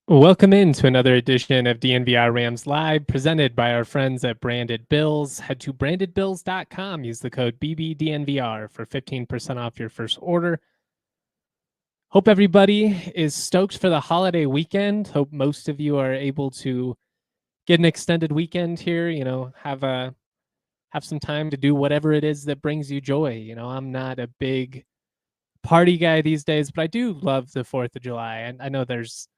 Welcome in to another edition of DNVR Rams Live, presented by our friends at Branded Bills. Head to brandedbills.com. Use the code BBDNVR for 15% off your first order. Hope everybody is stoked for the holiday weekend. Hope most of you are able to get an extended weekend here. Have some time to do whatever it is that brings you joy. I'm not a big party guy these days, but I do love the 4th of July. And I know there's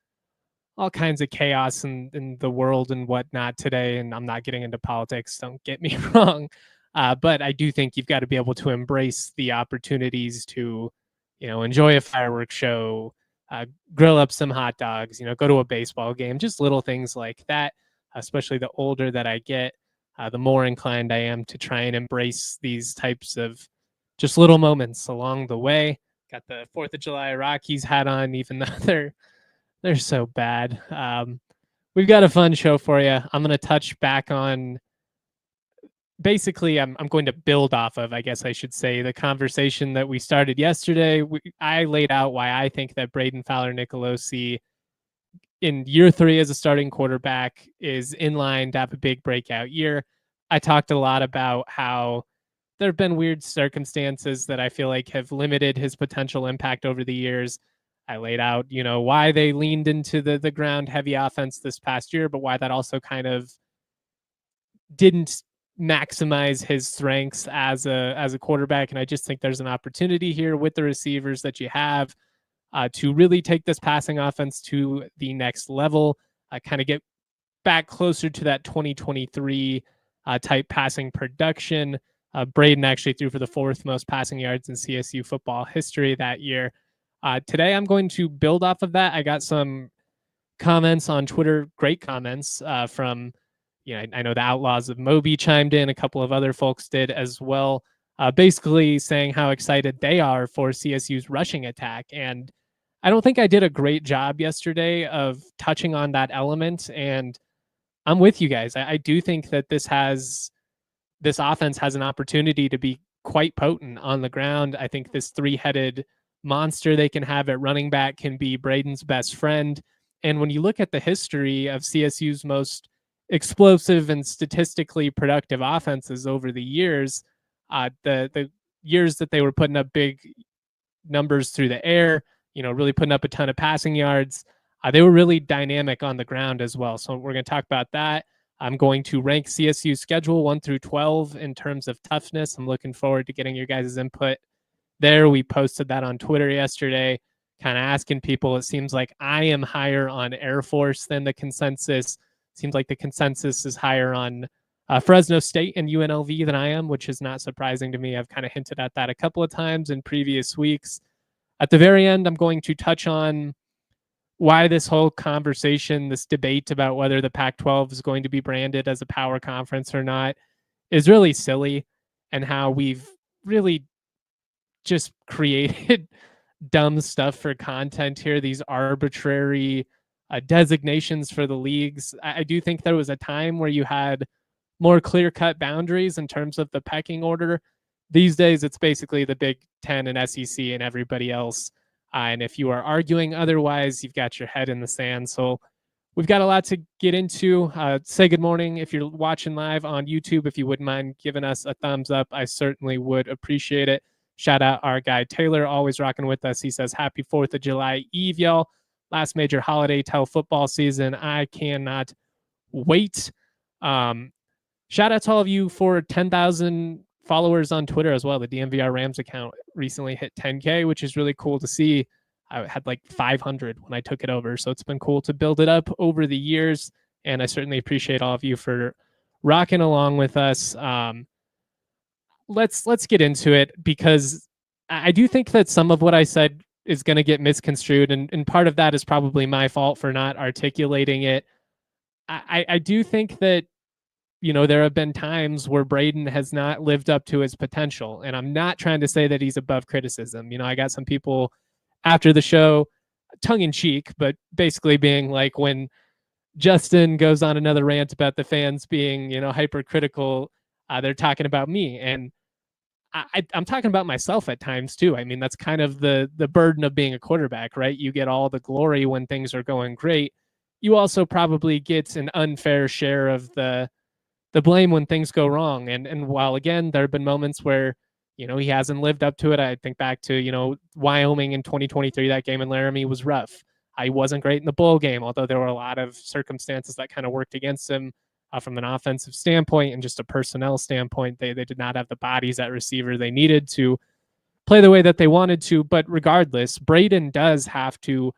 all kinds of chaos in the world and whatnot today. And I'm not getting into politics, don't get me wrong. But I do think you've got to be able to embrace the opportunities to, enjoy a fireworks show, grill up some hot dogs, go to a baseball game, just little things like that. Especially the older that I get, the more inclined I am to try and embrace these types of just little moments along the way. Got the 4th of July Rockies hat on, even though they're so bad. We've got a fun show for you. I'm going to touch back on, basically, I'm going to build off of, I guess I should say, the conversation that we started yesterday. I laid out why I think that Brayden Fowler-Nicolosi in year 3 as a starting quarterback is in line to have a big breakout year. I talked a lot about how there have been weird circumstances that I feel like have limited his potential impact over the years. I laid out, why they leaned into the ground heavy offense this past year, but why that also kind of didn't maximize his strengths as a quarterback. And I just think there's an opportunity here with the receivers that you have to really take this passing offense to the next level, kind of get back closer to that 2023 type passing production. Brayden actually threw for the 4th most passing yards in CSU football history that year. Today, I'm going to build off of that. I got some comments on Twitter, great comments from, I know the Outlaws of Moby chimed in, a couple of other folks did as well, basically saying how excited they are for CSU's rushing attack. And I don't think I did a great job yesterday of touching on that element. And I'm with you guys. I do think that this offense has an opportunity to be quite potent on the ground. I think this 3-headed monster they can have at running back can be Brayden's best friend. And when you look at the history of CSU's most explosive and statistically productive offenses over the years, the years that they were putting up big numbers through the air, really putting up a ton of passing yards, they were really dynamic on the ground as well. So we're going to talk about that. I'm going to rank CSU's schedule 1 through 12 in terms of toughness. I'm looking forward to getting your guys' input there. We posted that on Twitter yesterday, kind of asking people. It seems like I am higher on Air Force than the consensus. Seems like the consensus is higher on Fresno State and UNLV than I am, which is not surprising to me. I've kind of hinted at that a couple of times in previous weeks. At the very end, I'm going to touch on why this whole conversation, this debate about whether the Pac-12 is going to be branded as a power conference or not, is really silly, and how we've really just created dumb stuff for content here, these arbitrary designations for the leagues. I do think there was a time where you had more clear-cut boundaries in terms of the pecking order. These days, it's basically the Big Ten and SEC and everybody else. And if you are arguing otherwise, you've got your head in the sand. So we've got a lot to get into. Say good morning if you're watching live on YouTube. If you wouldn't mind giving us a thumbs up, I certainly would appreciate it. Shout out our guy Taylor, always rocking with us. He says, happy 4th of July Eve, y'all. Last major holiday till football season. I cannot wait. Shout out to all of you for 10,000 followers on Twitter as well. The DMVR Rams account recently hit 10K, which is really cool to see. I had like 500 when I took it over. So it's been cool to build it up over the years. And I certainly appreciate all of you for rocking along with us. Let's get into it, because I do think that some of what I said is going to get misconstrued. And part of that is probably my fault for not articulating it. I do think that, there have been times where Brayden has not lived up to his potential. And I'm not trying to say that he's above criticism. I got some people after the show, tongue in cheek, but basically being like, when Justin goes on another rant about the fans being, hypercritical, they're talking about me. And I'm talking about myself at times too. I mean, that's kind of the burden of being a quarterback, right? You get all the glory when things are going great. you also probably get an unfair share of the blame when things go wrong. And while again, there have been moments where, he hasn't lived up to it. I think back to, Wyoming in 2023, that game in Laramie was rough. He wasn't great in the bowl game, although there were a lot of circumstances that kind of worked against him from an offensive standpoint and just a personnel standpoint. They did not have the bodies at receiver they needed to play the way that they wanted to. But regardless, Brayden does have to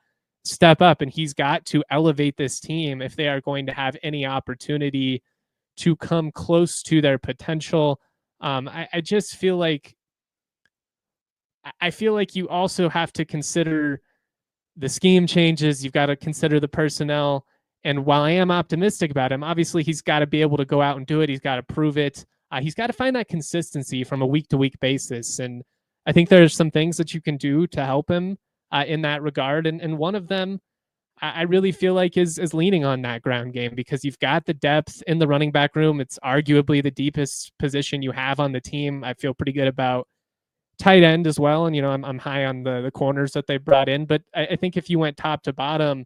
step up, and he's got to elevate this team if they are going to have any opportunity to come close to their potential. I just feel like you also have to consider the scheme changes. You've got to consider the personnel. And while I am optimistic about him, obviously he's got to be able to go out and do it. He's got to prove it. He's got to find that consistency from a week-to-week basis. And I think there's some things that you can do to help him in that regard. And one of them, I really feel like is leaning on that ground game, because you've got the depth in the running back room. It's arguably the deepest position you have on the team. I feel pretty good about tight end as well. And, I'm high on the corners that they brought in, but I think if you went top to bottom,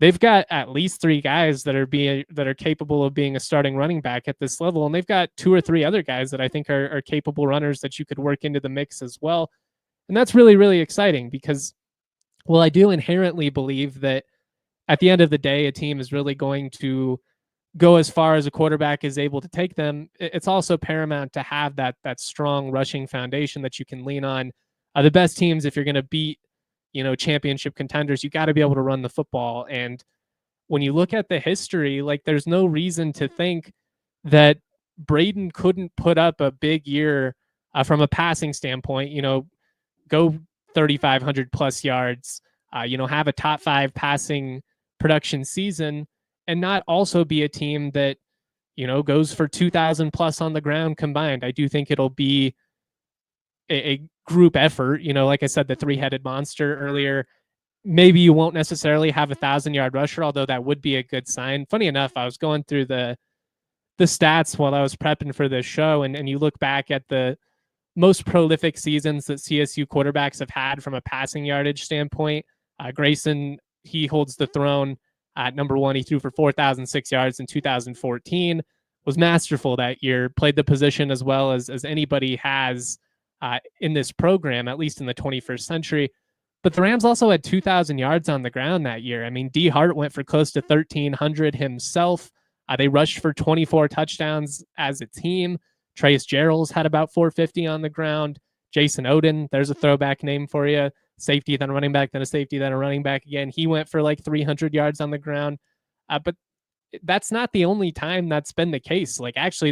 they've got at least 3 guys that are capable of being a starting running back at this level. And they've got 2 or 3 other guys that I think are capable runners that you could work into the mix as well. And that's really, really exciting, because I do inherently believe that at the end of the day, a team is really going to go as far as a quarterback is able to take them. It's also paramount to have that strong rushing foundation that you can lean on. The best teams, if you're going to beat, championship contenders, you got to be able to run the football. And when you look at the history, like, there's no reason to think that Brayden couldn't put up a big year from a passing standpoint, go 3,500 plus yards, have a top 5 passing production season, and not also be a team that, goes for 2,000 plus on the ground combined. I do think it'll be a group effort. Like I said, the 3-headed monster earlier. Maybe you won't necessarily have 1,000-yard rusher, although that would be a good sign. Funny enough, I was going through the stats while I was prepping for this show, and you look back at the most prolific seasons that CSU quarterbacks have had from a passing yardage standpoint. Grayson, he holds the throne at number 1. He threw for 4,006 yards in 2014, was masterful that year, played the position as well as anybody has in this program, at least in the 21st century. But the Rams also had 2,000 yards on the ground that year. I mean, D. Hart went for close to 1,300 himself. They rushed for 24 touchdowns as a team. Trace Gerald's had about 450 on the ground. Jason Oden, there's a throwback name for you. Safety, then a running back, then a safety, then a running back again. He went for like 300 yards on the ground. But that's not the only time that's been the case. Like, actually,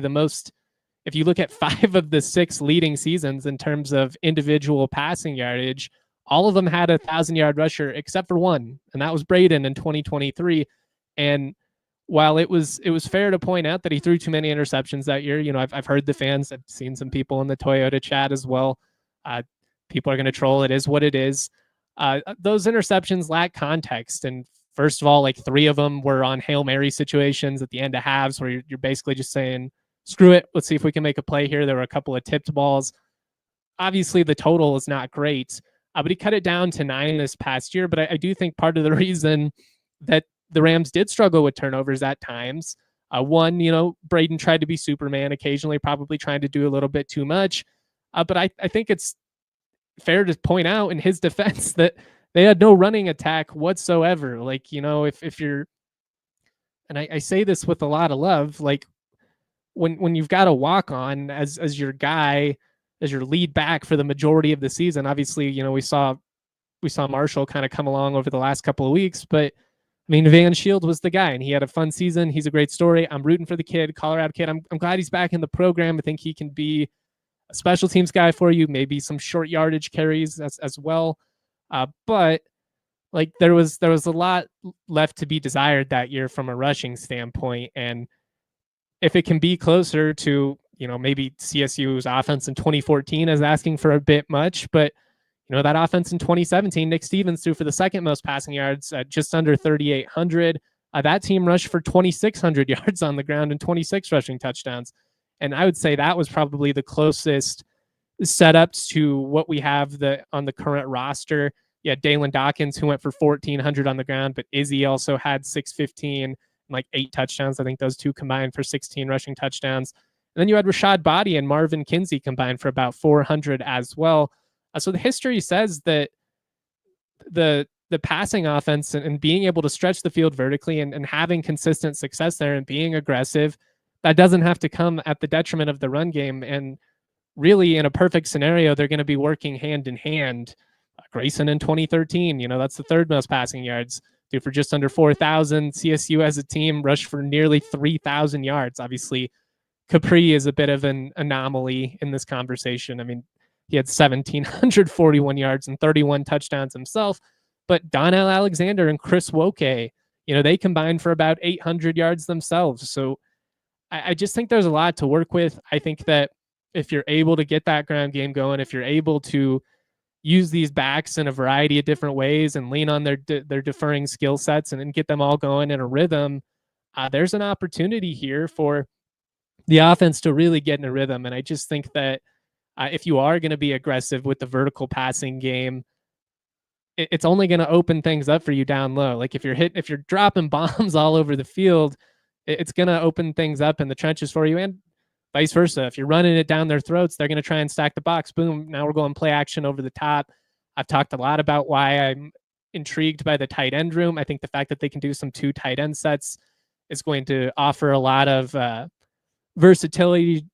if you look at 5 of the 6 leading seasons in terms of individual passing yardage, all of them had a 1,000-yard rusher except for one, and that was Brayden in 2023. And while it was fair to point out that he threw too many interceptions that year, I've heard the fans, I've seen some people in the Toyota chat as well. People are going to troll. It is what it is. Those interceptions lack context. And first of all, like 3 of them were on Hail Mary situations at the end of halves where you're basically just saying, screw it, let's see if we can make a play here. There were a couple of tipped balls. Obviously, the total is not great, but he cut it down to 9 this past year. But I do think part of the reason that the Rams did struggle with turnovers at times, one, Brayden tried to be Superman occasionally, probably trying to do a little bit too much. But I think it's fair to point out in his defense that they had no running attack whatsoever. Like, if you're, and I say this with a lot of love, like when you've got a walk on as your guy, as your lead back for the majority of the season, obviously, we saw Marshall kind of come along over the last couple of weeks, but I mean, Van Shield was the guy, and he had a fun season. He's a great story. I'm rooting for the kid, Colorado kid. I'm glad he's back in the program. I think he can be a special teams guy for you, maybe some short yardage carries as well. But like there was a lot left to be desired that year from a rushing standpoint. And if it can be closer to, maybe CSU's offense in 2014 is asking for a bit much, but that offense in 2017, Nick Stevens threw for the second most passing yards at just under 3,800. That team rushed for 2,600 yards on the ground and 26 rushing touchdowns. And I would say that was probably the closest setups to what we have on the current roster. You had Dalen Dawkins, who went for 1,400 on the ground, but Izzy also had 615 and like 8 touchdowns. I think those two combined for 16 rushing touchdowns. And then you had Rashad Body and Marvin Kinsey combined for about 400 as well. So the history says that the passing offense and being able to stretch the field vertically and having consistent success there and being aggressive, that doesn't have to come at the detriment of the run game. And really, in a perfect scenario, they're going to be working hand in hand. Grayson in 2013, that's the third most passing yards, threw for just under 4,000. CSU as a team rushed for nearly 3,000 yards. Obviously, Capri is a bit of an anomaly in this conversation. I mean, he had 1,741 yards and 31 touchdowns himself. But Donnell Alexander and Chris Woke, they combined for about 800 yards themselves. So I just think there's a lot to work with. I think that if you're able to get that ground game going, if you're able to use these backs in a variety of different ways and lean on their deferring skill sets and get them all going in a rhythm, there's an opportunity here for the offense to really get in a rhythm. And I just think that if you are going to be aggressive with the vertical passing game, it's only going to open things up for you down low. Like if you're dropping bombs all over the field, it's going to open things up in the trenches for you, and vice versa. If you're running it down their throats, they're going to try and stack the box. Boom. Now we're going play action over the top. I've talked a lot about why I'm intrigued by the tight end room. I think the fact that they can do some 2 tight end sets is going to offer a lot of versatility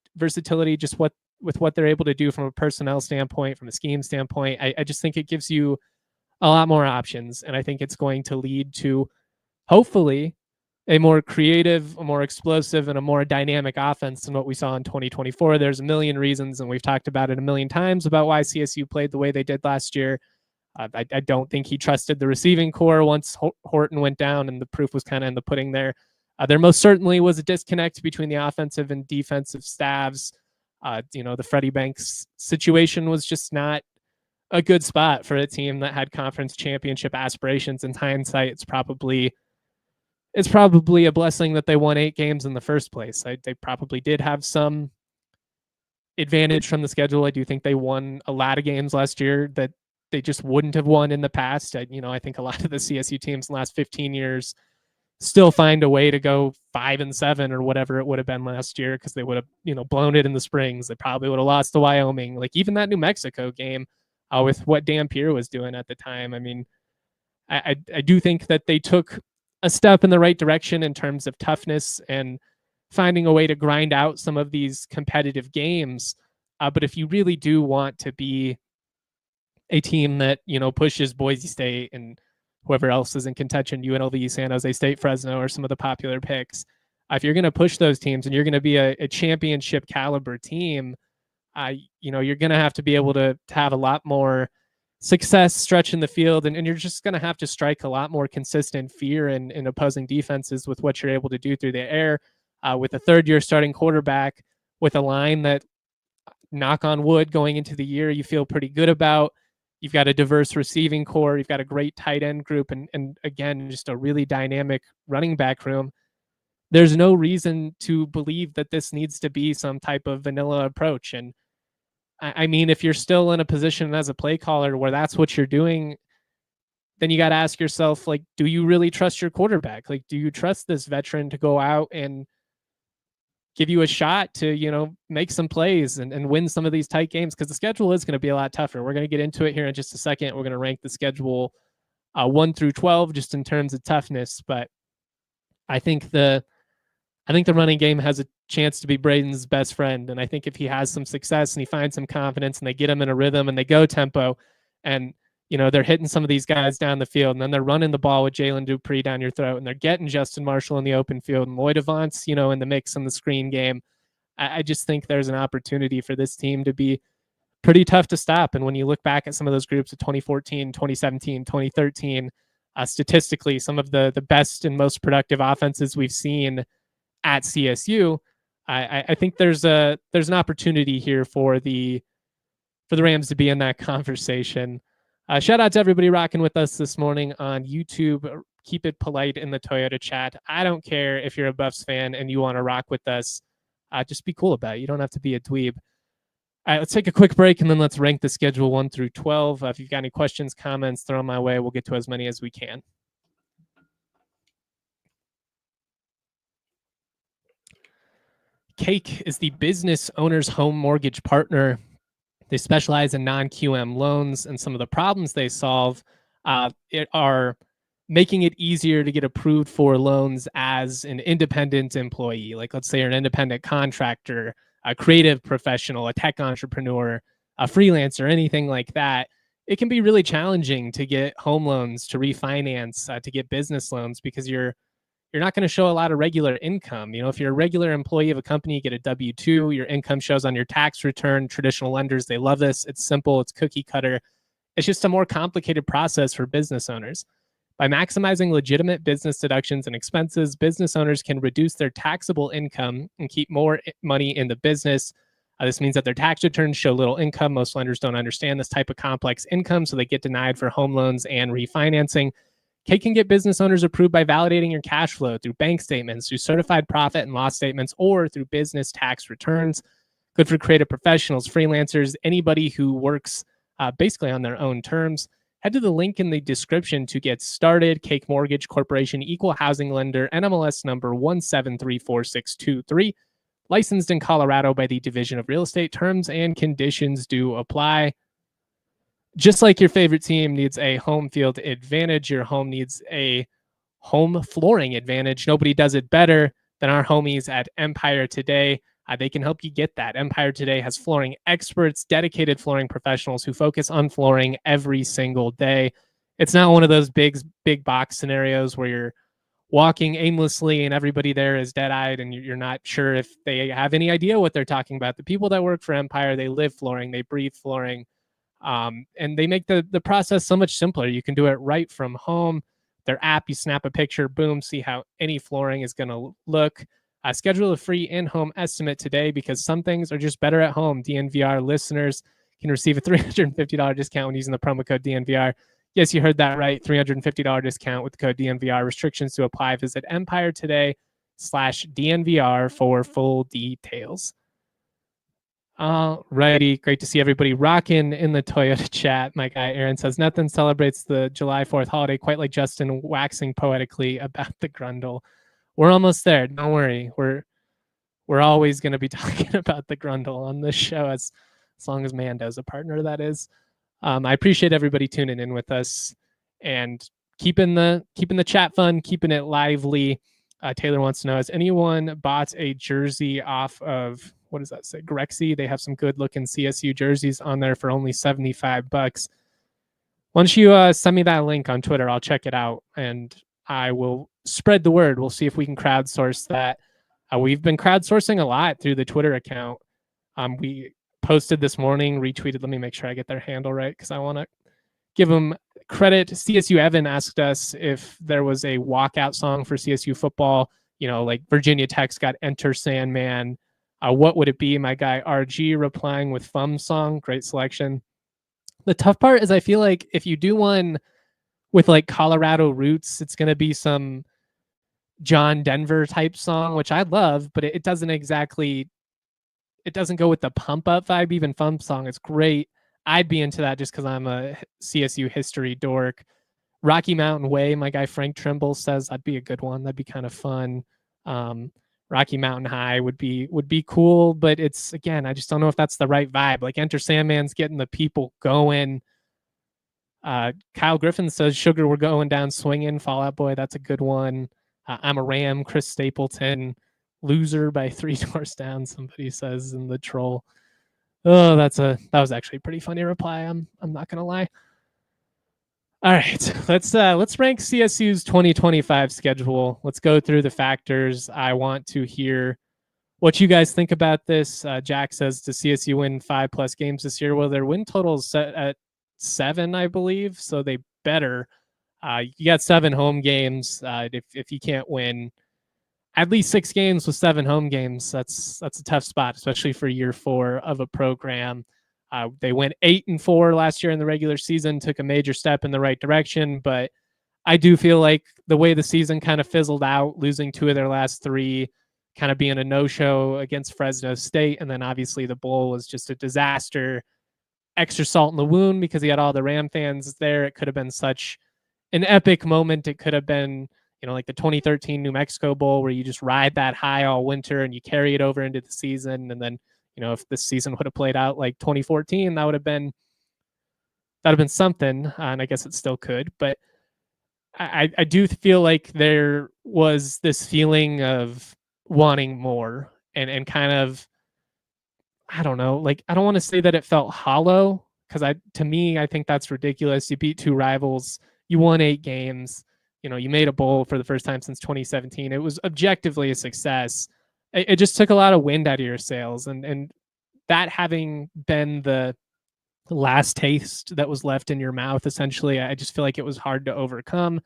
just with what they're able to do from a personnel standpoint, from a scheme standpoint. I just think it gives you a lot more options, and I think it's going to lead to hopefully a more creative, a more explosive, and a more dynamic offense than what we saw in 2024. There's a million reasons, and we've talked about it a million times about why CSU played the way they did last year. I don't think he trusted the receiving core once Horton went down, and the proof was kind of in the pudding there. There most certainly was a disconnect between the offensive and defensive staffs. The Freddie Banks situation was just not a good spot for a team that had conference championship aspirations. In hindsight, it's probably a blessing that they won 8 games in the first place. They probably did have some advantage from the schedule. I do think they won a lot of games last year that they just wouldn't have won in the past. I think a lot of the CSU teams in the last 15 years still find a way to go 5-7 or whatever it would have been last year, because they would have, blown it in the springs. They probably would have lost to Wyoming. Like even that New Mexico game with what Dampier was doing at the time. I mean, I do think that they took a step in the right direction in terms of toughness and finding a way to grind out some of these competitive games. But if you really do want to be a team that, pushes Boise State and whoever else is in contention, UNLV, San Jose State, Fresno, or some of the popular picks, if you're going to push those teams and you're going to be a championship caliber team, you're going to have to be able to have a lot more success stretching the field, and you're just going to have to strike a lot more consistent fear in opposing defenses with what you're able to do through the air, with a third-year starting quarterback, with a line that, knock on wood, going into the year, you feel pretty good about. You've got a diverse receiving core. You've got a great tight end group, and again, just a really dynamic running back room. There's no reason to believe that this needs to be some type of vanilla approach. And I mean, if you're still in a position as a play caller where that's what you're doing, then you got to ask yourself, like, do you really trust your quarterback? Like, do you trust this veteran to go out and give you a shot to, make some plays and win some of these tight games? Because the schedule is going to be a lot tougher. We're going to get into it here in just a second. We're going to rank the schedule 1 through 12 just in terms of toughness. But I think the running game has a chance to be Brayden's best friend. And I think if he has some success and he finds some confidence and they get him in a rhythm and they go tempo and, they're hitting some of these guys down the field, and then they're running the ball with Jalen Dupree down your throat, and they're getting Justin Marshall in the open field and Lloyd Avance, in the mix in the screen game. I just think there's an opportunity for this team to be pretty tough to stop. And when you look back at some of those groups of 2014, 2017, 2013, statistically, some of the best and most productive offenses we've seen at CSU, I think there's an opportunity here for the Rams to be in that conversation. Shout out to everybody rocking with us this morning on YouTube. Keep it polite in the Toyota chat. I don't care if you're a Buffs fan and you want to rock with us. Just be cool about it. You don't have to be a dweeb. All right, let's take a quick break and then let's rank the schedule 1 through 12. If you've got any questions, comments, throw them my way. We'll get to as many as we can. Cake is the business owner's home mortgage partner. They specialize in non-QM loans, and some of the problems they solve are making it easier to get approved for loans as an independent employee. Like, let's say you're an independent contractor, a creative professional, a tech entrepreneur, a freelancer, anything like that. It can be really challenging to get home loans, to refinance, to get business loans, because you're not going to show a lot of regular income. If you're a regular employee of a company, you get a W-2, your income shows on your tax return. Traditional lenders, they love this. It's simple, it's cookie cutter. It's just a more complicated process for business owners. By maximizing legitimate business deductions and expenses, business owners can reduce their taxable income and keep more money in the business. This means that their tax returns show little income. Most lenders don't understand this type of complex income, so they get denied for home loans and refinancing. Cake can get business owners approved by validating your cash flow through bank statements, through certified profit and loss statements, or through business tax returns. Good for creative professionals, freelancers, anybody who works basically on their own terms. Head to the link in the description to get started. Cake Mortgage Corporation, equal housing lender, NMLS number 1734623. Licensed in Colorado by the Division of Real Estate. Terms and conditions do apply. Just like your favorite team needs a home field advantage, your home needs a home flooring advantage. Nobody does it better than our homies at Empire Today. They can help you get that. Empire Today has flooring experts, dedicated flooring professionals who focus on flooring every single day. It's not one of those big box scenarios where you're walking aimlessly and everybody there is dead-eyed and you're not sure if they have any idea what they're talking about. The people that work for Empire, they live flooring, they breathe flooring. And they make the process so much simpler. You can do it right from home. Their app, you snap a picture, boom, see how any flooring is going to look. Schedule a free in-home estimate today, because some things are just better at home. DNVR listeners can receive a $350 discount when using the promo code DNVR. Yes, you heard that right. $350 discount with the code DNVR. Restrictions to apply. Visit EmpireToday/DNVR for full details. Alrighty, great to see everybody rocking in the Toyota chat. My guy Aaron says nothing celebrates the July 4th holiday quite like Justin waxing poetically about the Grundle. We're almost there. Don't worry. We're always going to be talking about the Grundle on this show, as long as Mando's a partner, that is. I appreciate everybody tuning in with us and keeping the chat fun, keeping it lively. Taylor wants to know, has anyone bought a jersey off of, what does that say, Grexy? They have some good looking CSU jerseys on there for only $75. Once you send me that link on Twitter, I'll check it out and I will spread the word. We'll see if we can crowdsource that. We've been crowdsourcing a lot through the Twitter account. We posted this morning, retweeted. Let me make sure I get their handle right, because I want to give them credit. CSU Evan asked us if there was a walkout song for CSU football. Like Virginia Tech's got Enter Sandman. What would it be? My guy RG replying with Fum Song. Great selection. The tough part is I feel like if you do one with like Colorado roots, it's going to be some John Denver type song, which I love, but it doesn't go with the pump up vibe. Even Fum Song is great. I'd be into that just because I'm a CSU history dork. Rocky Mountain Way, my guy Frank Trimble says that'd be a good one. That'd be kind of fun. Rocky Mountain High would be cool, but it's, again, I just don't know if that's the right vibe. Like Enter Sandman's getting the people going. Kyle Griffin says Sugar, we're going down swinging. Fall Out Boy, that's a good one. I'm a Ram, Chris Stapleton. Loser by Three Doors Down, somebody says in the troll. Oh, that was actually a pretty funny reply. I'm not gonna lie. All right, let's rank CSU's 2025 schedule. Let's go through the factors. I want to hear what you guys think about this. Jack says, does CSU win 5+ games this year? Well, their win total is set at 7, I believe, so they better. You got 7 home games. If you can't win at least 6 games with 7 home games, that's a tough spot, especially for year 4 of a program. They went 8-4 last year in the regular season, took a major step in the right direction, but I do feel like the way the season kind of fizzled out, losing 2 of their last 3, kind of being a no-show against Fresno State. And then obviously the bowl was just a disaster. Extra salt in the wound because he had all the Ram fans there. It could have been such an epic moment. It could have been, like the 2013 New Mexico Bowl where you just ride that high all winter and you carry it over into the season. And then, if this season would have played out like 2014, that would have been something. And I guess it still could. But I do feel like there was this feeling of wanting more and kind of, I don't know, like, I don't want to say that it felt hollow because to me, I think that's ridiculous. You beat two rivals, you won 8 games, you made a bowl for the first time since 2017. It was objectively a success. It just took a lot of wind out of your sails, and that having been the last taste that was left in your mouth, essentially, I just feel like it was hard to overcome.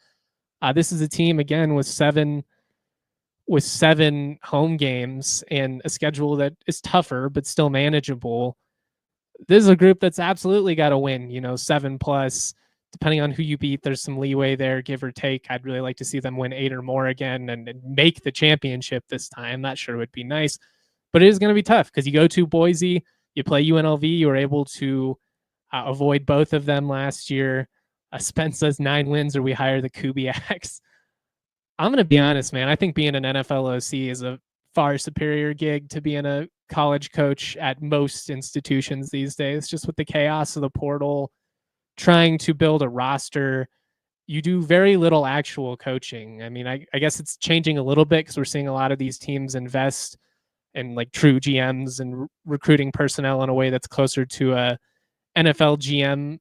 This is a team again with seven home games and a schedule that is tougher but still manageable. This is a group that's absolutely got to win, 7+. Depending on who you beat, there's some leeway there, give or take. I'd really like to see them win 8 or more again and make the championship this time. That sure would be nice. But it is going to be tough because you go to Boise, you play UNLV, you were able to avoid both of them last year. Spence says 9 wins or we hire the Kubiaks. I'm going to be honest, man. I think being an NFL OC is a far superior gig to being a college coach at most institutions these days, just with the chaos of the portal, trying to build a roster. You do very little actual coaching. I mean, I guess it's changing a little bit because we're seeing a lot of these teams invest in like true GMs and recruiting personnel in a way that's closer to a NFL GM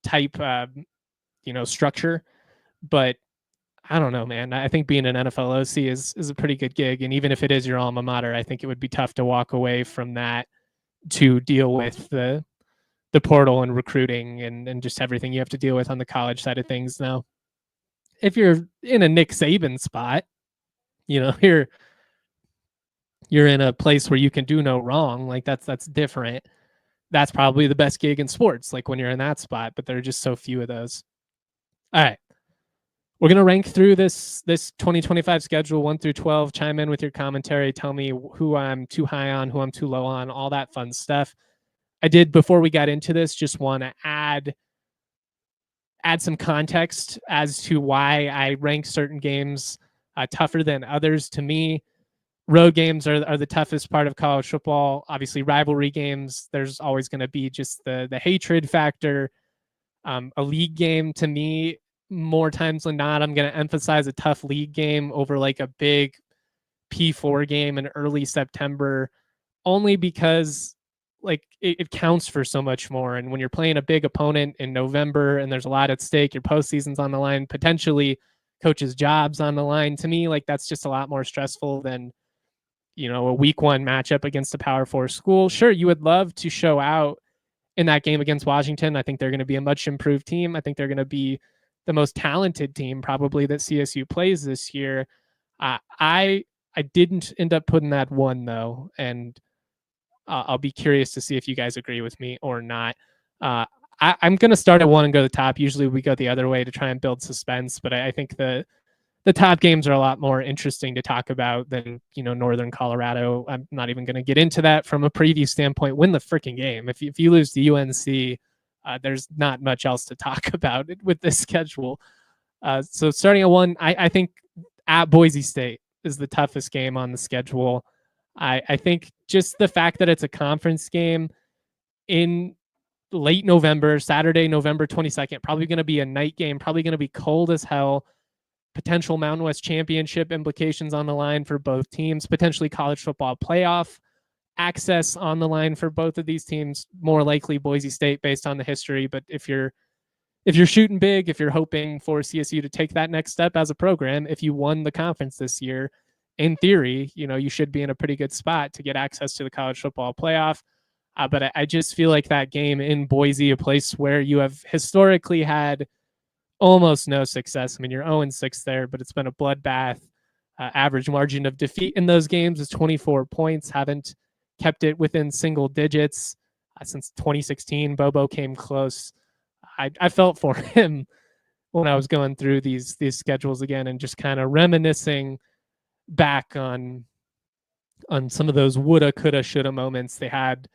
type, structure. But I don't know, man. I think being an NFL OC is a pretty good gig. And even if it is your alma mater, I think it would be tough to walk away from that to deal with the portal and recruiting and just everything you have to deal with on the college side of things. Now, if you're in a Nick Saban spot, you're in a place where you can do no wrong. Like that's different. That's probably the best gig in sports, like when you're in that spot, but there are just so few of those. All right. We're going to rank through this 2025 schedule 1 through 12. Chime in with your commentary. Tell me who I'm too high on, who I'm too low on, all that fun stuff. I did, before we got into this, just want to add some context as to why I rank certain games tougher than others. To me, road games are the toughest part of college football. Obviously, rivalry games, there's always going to be just the hatred factor. A league game, to me, more times than not, I'm going to emphasize a tough league game over like a big P4 game in early September, only because like it counts for so much more. And when you're playing a big opponent in November and there's a lot at stake, your postseason's on the line, potentially coaches' jobs on the line. To me, like that's just a lot more stressful than, a week 1 matchup against a Power 4 school. Sure, you would love to show out in that game against Washington. I think they're going to be a much improved team. I think they're going to be the most talented team probably that CSU plays this year. I didn't end up putting that 1 though, and I'll be curious to see if you guys agree with me or not. I'm going to start at 1 and go to the top. Usually we go the other way to try and build suspense, but I think the top games are a lot more interesting to talk about than, Northern Colorado. I'm not even going to get into that from a preview standpoint. Win the freaking game. If you lose to UNC, there's not much else to talk about with this schedule. So starting at 1, I think at Boise State is the toughest game on the schedule. I think just the fact that it's a conference game in late November, Saturday, November 22nd, probably going to be a night game, probably going to be cold as hell. Potential Mountain West Championship implications on the line for both teams, potentially college football playoff access on the line for both of these teams, more likely Boise State based on the history. But if you're shooting big, if you're hoping for CSU to take that next step as a program, if you won the conference this year, in theory, you should be in a pretty good spot to get access to the college football playoff. But I just feel like that game in Boise, a place where you have historically had almost no success. I mean, you're 0-6 there, but it's been a bloodbath. Average margin of defeat in those games is 24 points. Haven't kept it within single digits since 2016. Bobo came close. I felt for him when I was going through these schedules again and just kind of reminiscing back on on some of those woulda, coulda, shoulda moments. They had,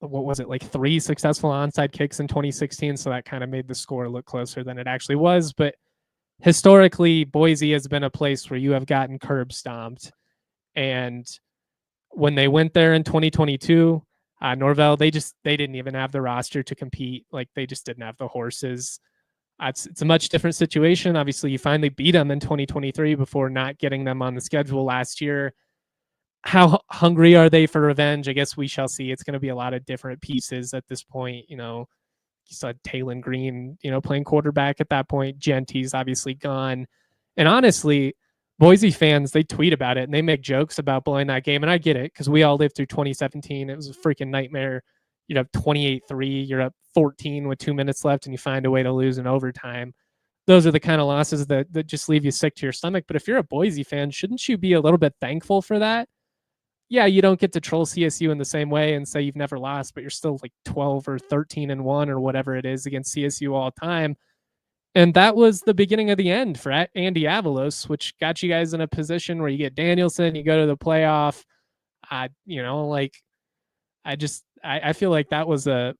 what was it, like 3 successful onside kicks in 2016, so that kind of made the score look closer than it actually was. But historically, Boise has been a place where you have gotten curb stomped. And when they went there in 2022, Norvell, they didn't even have the roster to compete. Like, they just didn't have the horses. It's a much different situation. Obviously, you finally beat them in 2023 before not getting them on the schedule last year. How hungry are they for revenge? I guess we shall see. It's going to be a lot of different pieces at this point. You saw Talon Green, playing quarterback at that point. Genty's obviously gone. And honestly, Boise fans, they tweet about it and they make jokes about blowing that game. And I get it, because we all lived through 2017. It was a freaking nightmare. You're up 28-3, you're up 14 with 2 minutes left, and you find a way to lose in overtime. Those are the kind of losses that just leave you sick to your stomach. But if you're a Boise fan, shouldn't you be a little bit thankful for that? Yeah, you don't get to troll CSU in the same way and say you've never lost, but you're still like 12 or 13-1 or whatever it is against CSU all time. And that was the beginning of the end for Andy Avalos, which got you guys in a position where you get Danielson, you go to the playoff. I feel like that was a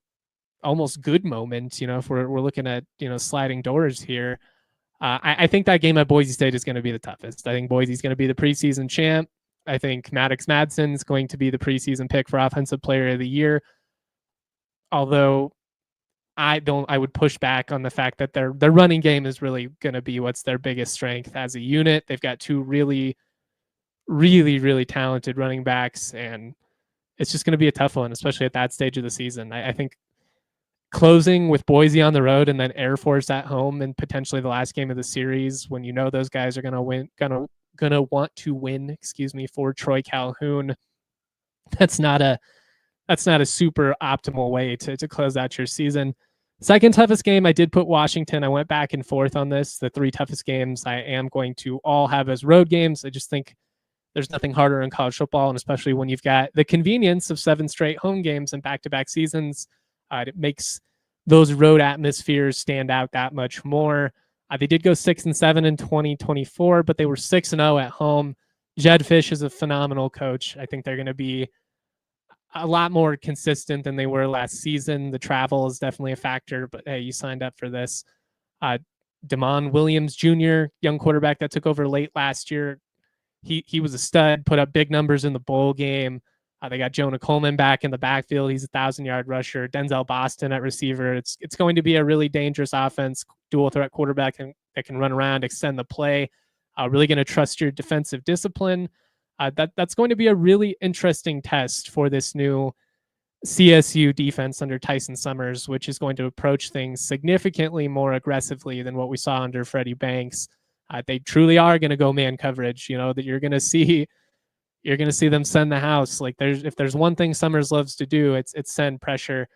almost good moment, if we're looking at, sliding doors here. I think that game at Boise State is going to be the toughest. I think Boise's going to be the preseason champ. I think Maddox Madsen's going to be the preseason pick for Offensive Player of the Year. Although I would push back on the fact that their running game is really going to be what's their biggest strength as a unit. They've got 2 really, really, really talented running backs, and it's just going to be a tough one, especially at that stage of the season. I think closing with Boise on the road and then Air Force at home and potentially the last game of the series, when those guys are going to want to win, for Troy Calhoun, that's not a super optimal way to close out your season. Second toughest game, I did put Washington. I went back and forth on this. The 3 toughest games I am going to all have as road games. I just think there's nothing harder in college football, and especially when you've got the convenience of 7 straight home games and back-to-back seasons, it makes those road atmospheres stand out that much more. They did go 6-7 in 2024, but they were 6-0 at home. Jed Fish is a phenomenal coach. I think they're going to be a lot more consistent than they were last season. The travel is definitely a factor, but hey, you signed up for this. Damon Williams Jr., young quarterback that took over late last year. He was a stud, put up big numbers in the bowl game. They got Jonah Coleman back in the backfield. He's a 1,000-yard rusher. Denzel Boston at receiver. It's going to be a really dangerous offense, dual threat quarterback that can run around, extend the play. Really going to trust your defensive discipline. That's going to be a really interesting test for this new CSU defense under Tyson Summers, which is going to approach things significantly more aggressively than what we saw under Freddie Banks. They truly are going to go man coverage. That you're going to see them send the house. Like, if there's one thing Summers loves to do, it's send pressure.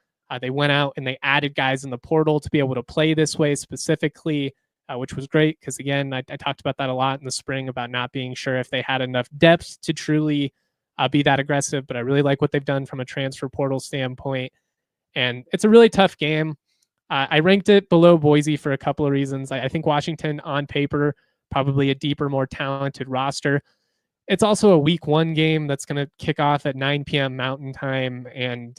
They went out and they added guys in the portal to be able to play this way specifically, which was great because, again, I talked about that a lot in the spring about not being sure if they had enough depth to truly be that aggressive. But I really like what they've done from a transfer portal standpoint. And it's a really tough game. I ranked it below Boise for a couple of reasons. I think Washington, on paper, probably a deeper, more talented roster. It's also a week 1 game that's going to kick off at 9 p.m. Mountain Time. And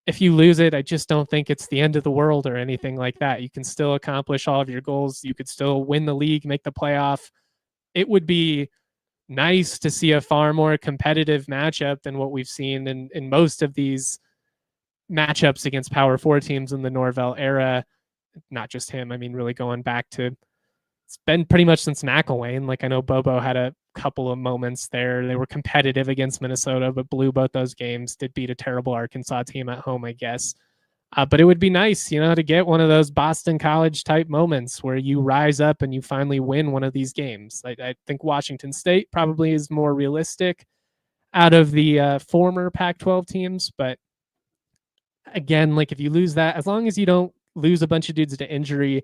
if you lose it, I just don't think it's the end of the world or anything like that. You can still accomplish all of your goals. You could still win the league, make the playoff. It would be nice to see a far more competitive matchup than what we've seen in most of these matchups against Power 4 teams in the Norvell era. Not just him. I mean, really going back to, it's been pretty much since McElwain. Like, I know Bobo had a couple of moments there. They were competitive against Minnesota, but blew both those games. Did beat a terrible Arkansas team at home, I guess. But it would be nice, to get one of those Boston College type moments where you rise up and you finally win one of these games. I think Washington State probably is more realistic out of the former Pac-12 teams. But again, like, if you lose that, as long as you don't lose a bunch of dudes to injury,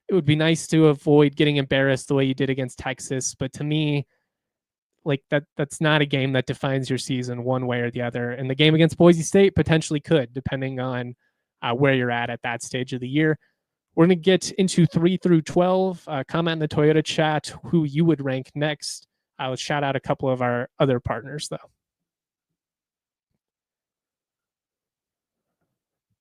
it would be nice to avoid getting embarrassed the way you did against Texas. But to me, like, that's not a game that defines your season one way or the other. And the game against Boise State potentially could, depending on where you're at that stage of the year. We're going to get into 3 through 12. Comment in the Toyota chat who you would rank next I'll shout out a couple of our other partners, though.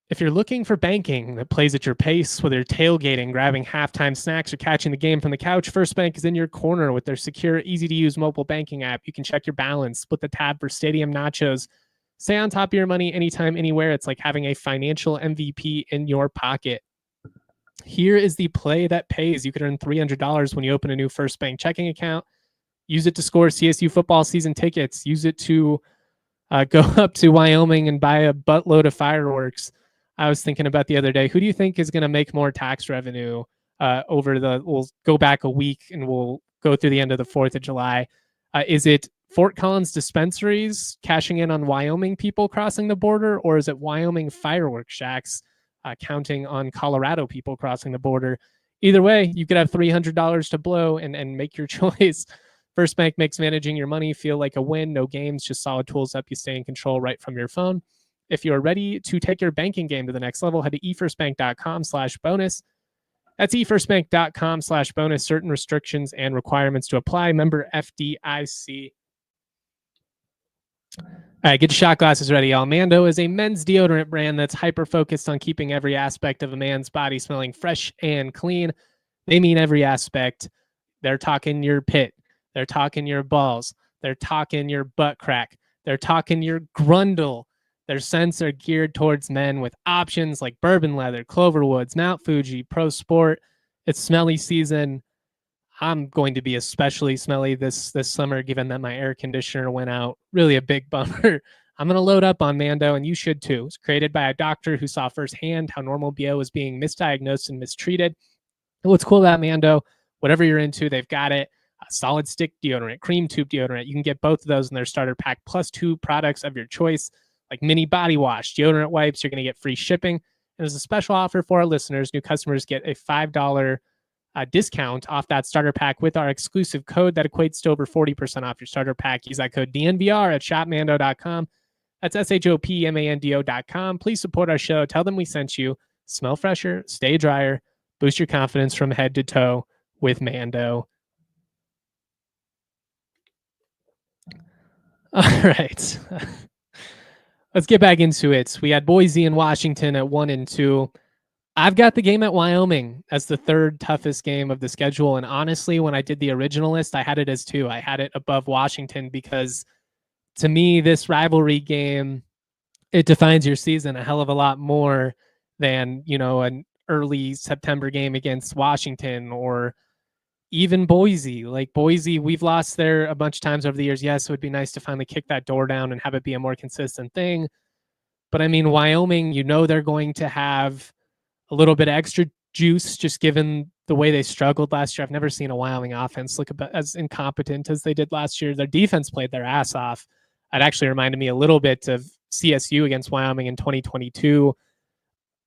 If you're looking for banking that plays at your pace, whether you're tailgating, grabbing halftime snacks, or catching the game from the couch, First Bank is in your corner with their secure, easy-to-use mobile banking app. You can check your balance, split the tab for stadium nachos, stay on top of your money anytime, anywhere. It's like having a financial MVP in your pocket. Here is the play that pays. You can earn $300 when you open a new First Bank checking account. Use it to score CSU football season tickets. Use it to go up to Wyoming and buy a buttload of fireworks. I was thinking about the other day, who do you think is going to make more tax revenue we'll go back a week and we'll go through the end of the 4th of July. Is it Fort Collins dispensaries cashing in on Wyoming people crossing the border, or is it Wyoming fireworks shacks counting on Colorado people crossing the border? Either way, you could have $300 to blow and make your choice. First Bank makes managing your money feel like a win. No games, just solid tools help you stay in control right from your phone. If you're ready to take your banking game to the next level, head to efirstbank.com/bonus. That's efirstbank.com/bonus. Certain restrictions and requirements to apply. Member FDIC. All right, get your shot glasses ready, y'all. Mando is a men's deodorant brand that's hyper-focused on keeping every aspect of a man's body smelling fresh and clean. They mean every aspect. They're talking your pit. They're talking your balls. They're talking your butt crack. They're talking your grundle. Their scents are geared towards men with options like bourbon leather, Cloverwoods, Mount Fuji, Pro Sport. It's smelly season. I'm going to be especially smelly this summer, given that my air conditioner went out. Really a big bummer. I'm going to load up on Mando, and you should too. It's created by a doctor who saw firsthand how normal BO was being misdiagnosed and mistreated. And what's cool about Mando, whatever you're into, they've got it. Solid stick deodorant, cream tube deodorant. You can get both of those in their starter pack, plus 2 products of your choice, like mini body wash, deodorant wipes. You're going to get free shipping. And there's a special offer for our listeners. New customers get a $5 discount off that starter pack with our exclusive code that equates to over 40% off your starter pack. Use that code DNVR at shopmando.com. That's shopmando.com. Please support our show. Tell them we sent you. Smell fresher, stay drier, boost your confidence from head to toe with Mando. All right. Let's get back into it. We had Boise and Washington at 1-2. I've got the game at Wyoming as the 3rd toughest game of the schedule. And honestly, when I did the original list, I had it as 2. I had it above Washington because to me, this rivalry game, it defines your season a hell of a lot more than, an early September game against Washington or even Boise. Like Boise, we've lost there a bunch of times over the years. Yes, it would be nice to finally kick that door down and have it be a more consistent thing. But I mean, Wyoming, they're going to have a little bit of extra juice just given the way they struggled last year. I've never seen a Wyoming offense look as incompetent as they did last year. Their defense played their ass off. It actually reminded me a little bit of CSU against Wyoming in 2022.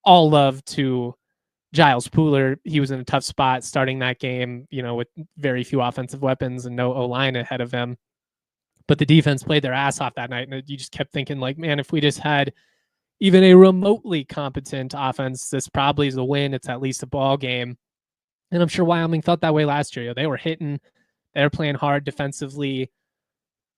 All love to Giles Pooler. He was in a tough spot starting that game, with very few offensive weapons and no O-line ahead of him. But the defense played their ass off that night, and you just kept thinking, like, man, if we just had even a remotely competent offense, this probably is a win. It's at least a ball game. And I'm sure Wyoming felt that way last year. They were hitting, they were playing hard defensively,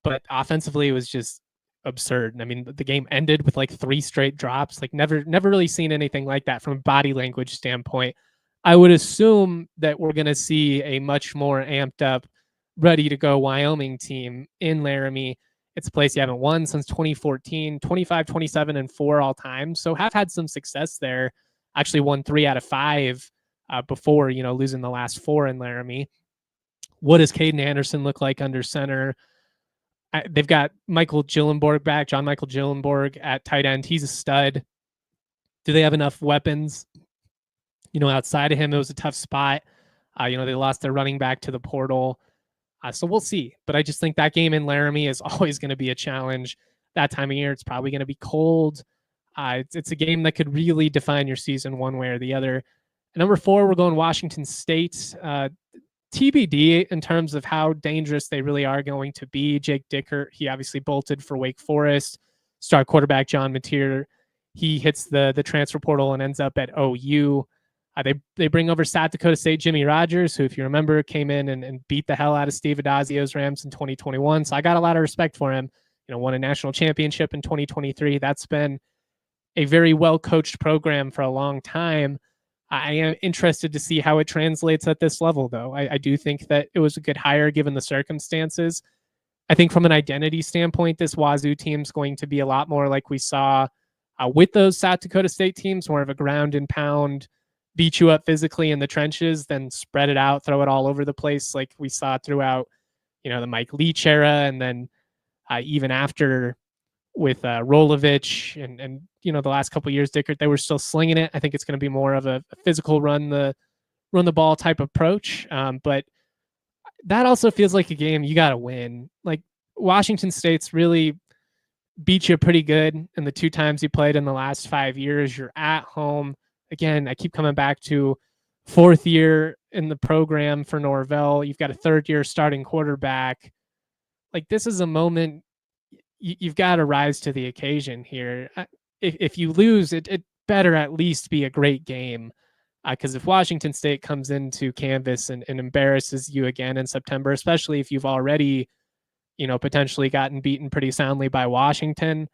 but offensively it was just absurd. I mean, the game ended with like 3 straight drops. Like never really seen anything like that from a body language standpoint. I would assume that we're going to see a much more amped up, ready to go Wyoming team in Laramie. It's a place you haven't won since 2014, 25, 27, and 4 all time. So have had some success there. Actually won 3 out of 5 before, losing the last 4 in Laramie. What does Caden Anderson look like under center? They've got Michael Gillenborg back, John Michael Gillenborg at tight end. He's a stud. Do they have enough weapons? Outside of him, it was a tough spot. They lost their running back to the portal. So we'll see. But I just think that game in Laramie is always going to be a challenge. That time of year, it's probably going to be cold. It's a game that could really define your season one way or the other. And number 4, we're going Washington State. TBD in terms of how dangerous they really are going to be. Jake Dickert, he obviously bolted for Wake Forest. Star quarterback John Mateer, he hits the transfer portal and ends up at OU. They bring over South Dakota State Jimmy Rogers, who, if you remember, came in and beat the hell out of Steve Adazio's Rams in 2021. So I got a lot of respect for him. Won a national championship in 2023. That's been a very well-coached program for a long time. I am interested to see how it translates at this level, though. I do think that it was a good hire given the circumstances. I think from an identity standpoint, this Wazoo team's going to be a lot more like we saw with those South Dakota State teams, more of a ground and pound, beat you up physically in the trenches, then spread it out, throw it all over the place like we saw throughout, the Mike Leach era, and then even after with Rolovich and the last couple of years, Dickert, they were still slinging it. I think it's going to be more of a physical run the ball type approach. But that also feels like a game you got to win. Like Washington State's really beat you pretty good in the 2 times you played in the last 5 years. You're at home. Again, I keep coming back to 4th year in the program for Norvell. You've got a 3rd year starting quarterback. Like, this is a moment you've got to rise to the occasion here. If you lose, it better at least be a great game. Because if Washington State comes into Canvas and embarrasses you again in September, especially if you've already, potentially gotten beaten pretty soundly by Washington,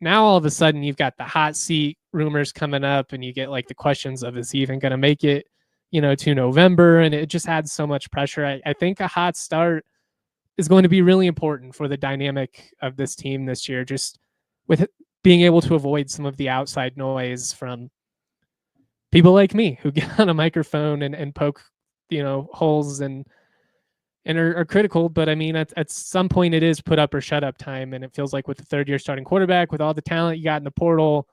now all of a sudden you've got the hot seat rumors coming up, and you get like the questions of, is he even going to make it, to November? And it just adds so much pressure. I think a hot start is going to be really important for the dynamic of this team this year, just with being able to avoid some of the outside noise from people like me who get on a microphone and poke, holes and are critical. But I mean, at some point it is put up or shut up time. And it feels like with the 3rd year starting quarterback, with all the talent you got in the portal,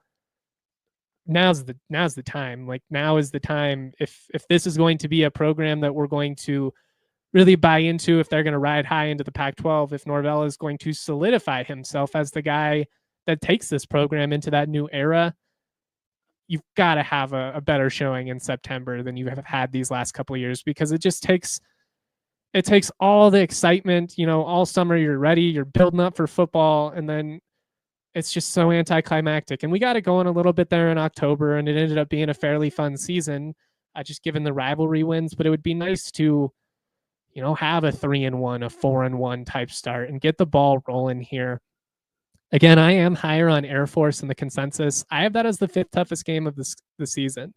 now's the time. Like, now is the time. If this is going to be a program that we're going to really buy into, if they're going to ride high into the Pac-12, if Norvell is going to solidify himself as the guy that takes this program into that new era, you've got to have a better showing in September than you have had these last couple of years, because it just takes all the excitement, all summer you're ready, you're building up for football, and then it's just so anticlimactic. And we got it going a little bit there in October, and it ended up being a fairly fun season, just given the rivalry wins. But it would be nice to, have a 3-1, a 4-1 type start and get the ball rolling here. Again, I am higher on Air Force in the consensus. I have that as the 5th toughest game of the season.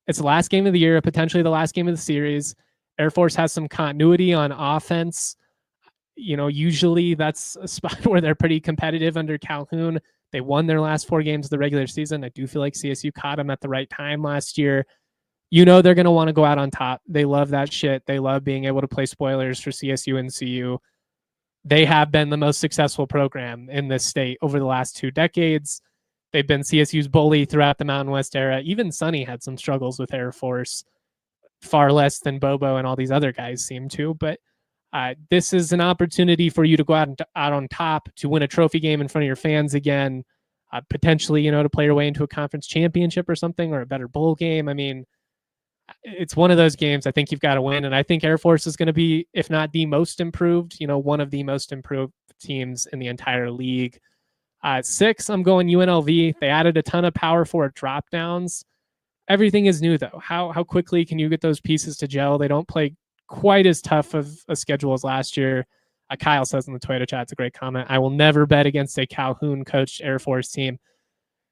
It's the last game of the year, potentially the last game of the series. Air Force has some continuity on offense. Usually that's a spot where they're pretty competitive under Calhoun. They won their last 4 games of the regular season. I do feel like CSU caught them at the right time last year. They're going to want to go out on top. They love that shit. They love being able to play spoilers for CSU and CU. They have been the most successful program in this state over the last 2 decades. They've been CSU's bully throughout the Mountain West era. Even Sonny had some struggles with Air Force, far less than Bobo and all these other guys seem to. But this is an opportunity for you to go out on top, to win a trophy game in front of your fans again, potentially, to play your way into a conference championship or something, or a better bowl game. I mean, it's one of those games I think you've got to win. And I think Air Force is going to be, if not the most improved, one of the most improved teams in the entire league. 6, I'm going UNLV. They added a ton of power forward drop downs. Everything is new, though. How quickly can you get those pieces to gel? They don't play quite as tough of a schedule as last year. Kyle says in the Twitter chat, it's a great comment, I will never bet against a Calhoun coached Air Force team.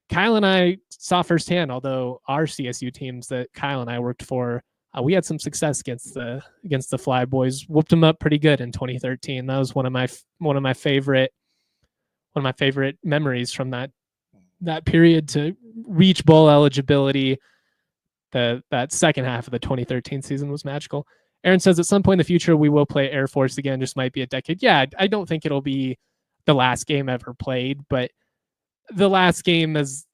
Kyle and I saw firsthand, although our CSU teams that Kyle and I worked for, we had some success against the Fly Boys. Whooped them up pretty good in 2013. That was one of my favorite memories from that period to reach bowl eligibility. That second half of the 2013 season was magical. Aaron says at some point in the future we will play Air Force again. Just might be a decade. Yeah, I don't think it'll be the last game ever played, but the last game as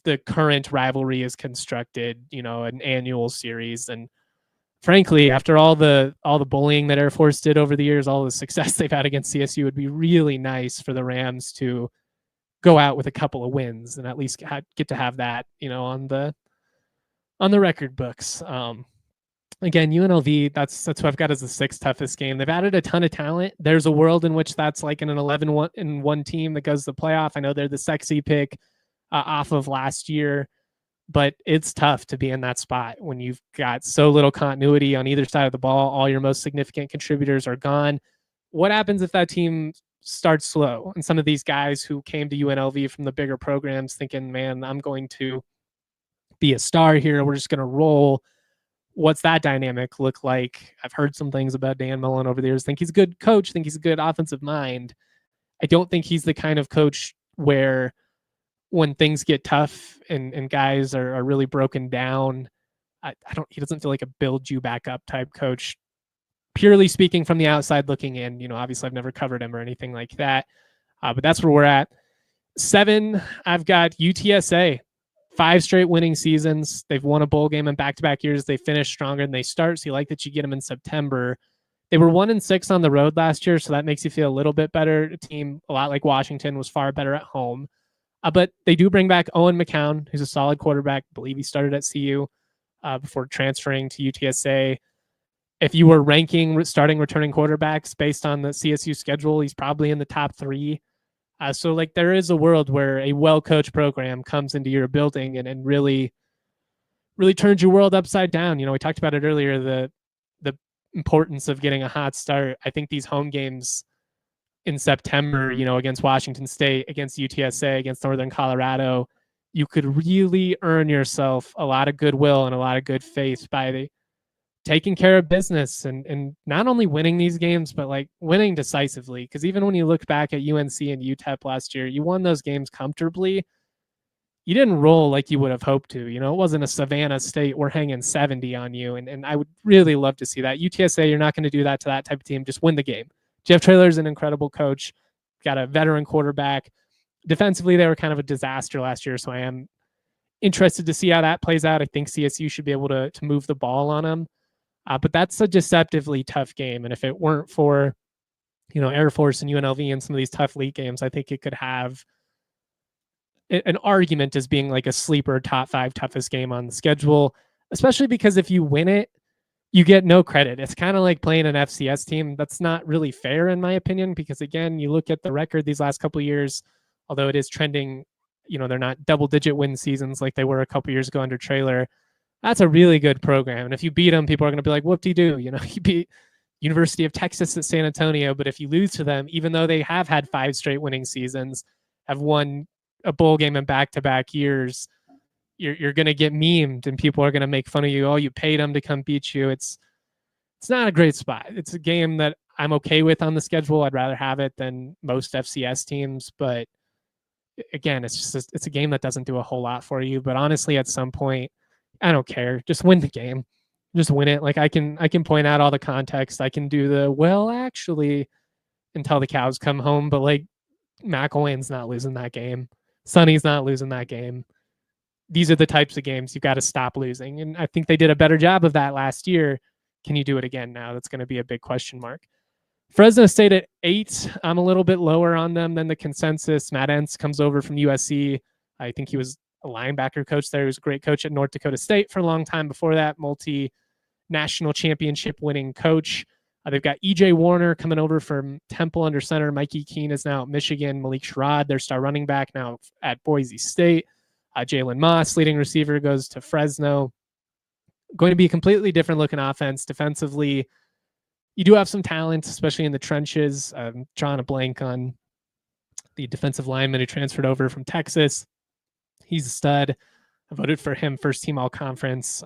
the current rivalry is constructed, an annual series. And frankly, after all the bullying that Air Force did over the years, all the success they've had against CSU, would be really nice for the Rams to go out with a couple of wins and at least get to have that, on the record books. Again, UNLV, that's what I've got as the 6th toughest game. They've added a ton of talent. There's a world in which that's like an 11-1 team that goes to the playoff. I know they're the sexy pick off of last year. but it's tough to be in that spot when you've got so little continuity on either side of the ball. All your most significant contributors are gone. What happens if that team starts slow? And some of these guys who came to UNLV from the bigger programs thinking, man, I'm going to be a star here. We're just going to roll. What's that dynamic look like? I've heard some things about Dan Mullen over the years. Think he's a good coach. Think he's a good offensive mind. I don't think he's the kind of coach where when things get tough and guys are really broken down, he doesn't feel like a build you back up type coach. Purely speaking from the outside looking in, obviously I've never covered him or anything like that. But that's where we're at. 7, I've got UTSA. 5 straight winning seasons. They've won a bowl game in back-to-back years. They finish stronger than they start, so you like that you get them in September. They were 1-6 on the road last year, so that makes you feel a little bit better. A team a lot like Washington was far better at home. But they do bring back Owen McCown, who's a solid quarterback. I believe he started at CU before transferring to UTSA. If you were ranking starting returning quarterbacks based on the CSU schedule, he's probably in the top 3. So like there is a world where a well-coached program comes into your building and really turns your world upside down. We talked about it earlier, the importance of getting a hot start. I think these home games in September, against Washington State, against UTSA, against Northern Colorado, you could really earn yourself a lot of goodwill and a lot of good faith by taking care of business and not only winning these games, but like winning decisively. Because even when you look back at UNC and UTEP last year, you won those games comfortably. You didn't roll like you would have hoped to. It wasn't a Savannah State, we're hanging 70 on you. And I would really love to see that. UTSA, you're not going to do that to that type of team. Just win the game. Jeff Traylor's an incredible coach, got a veteran quarterback. Defensively, they were kind of a disaster last year, so I am interested to see how that plays out. I think CSU should be able to move the ball on them. But that's a deceptively tough game. And if it weren't for, Air Force and UNLV and some of these tough league games, I think it could have an argument as being like a sleeper top 5 toughest game on the schedule, especially because if you win it, you get no credit. It's kind of like playing an FCS team. That's not really fair in my opinion, because again, you look at the record these last couple of years, although it is trending, they're not double-digit win seasons like they were a couple years ago under Traylor. That's a really good program. And if you beat them, people are going to be like, whoop-de-doo. You beat University of Texas at San Antonio. But if you lose to them, even though they have had 5 straight winning seasons, have won a bowl game in back-to-back years, you're going to get memed and people are going to make fun of you. Oh, you paid them to come beat you. It's not a great spot. It's a game that I'm okay with on the schedule. I'd rather have it than most FCS teams. But again, it's a game that doesn't do a whole lot for you. But honestly, at some point, I don't care. Just win the game. Just win it. Like I can point out all the context. I can do the, well, actually, until the cows come home. But like McElwain's not losing that game. Sonny's not losing that game. These are the types of games you've got to stop losing. And I think they did a better job of that last year. Can you do it again now? That's going to be a big question mark. Fresno State at 8. I'm a little bit lower on them than the consensus. Matt Entz comes over from USC. I think he was a linebacker coach there. He was a great coach at North Dakota State for a long time before that, multi-national championship winning coach. They've got EJ Warner coming over from Temple under center. Mikey Keene is now at Michigan. Malik Sherrod, their star running back, now at Boise State. Jalen Moss, leading receiver, goes to Fresno. Going to be a completely different looking offense. Defensively, you do have some talent, especially in the trenches. I'm drawing a blank on the defensive lineman who transferred over from Texas. He's a stud. I voted for him first team all conference.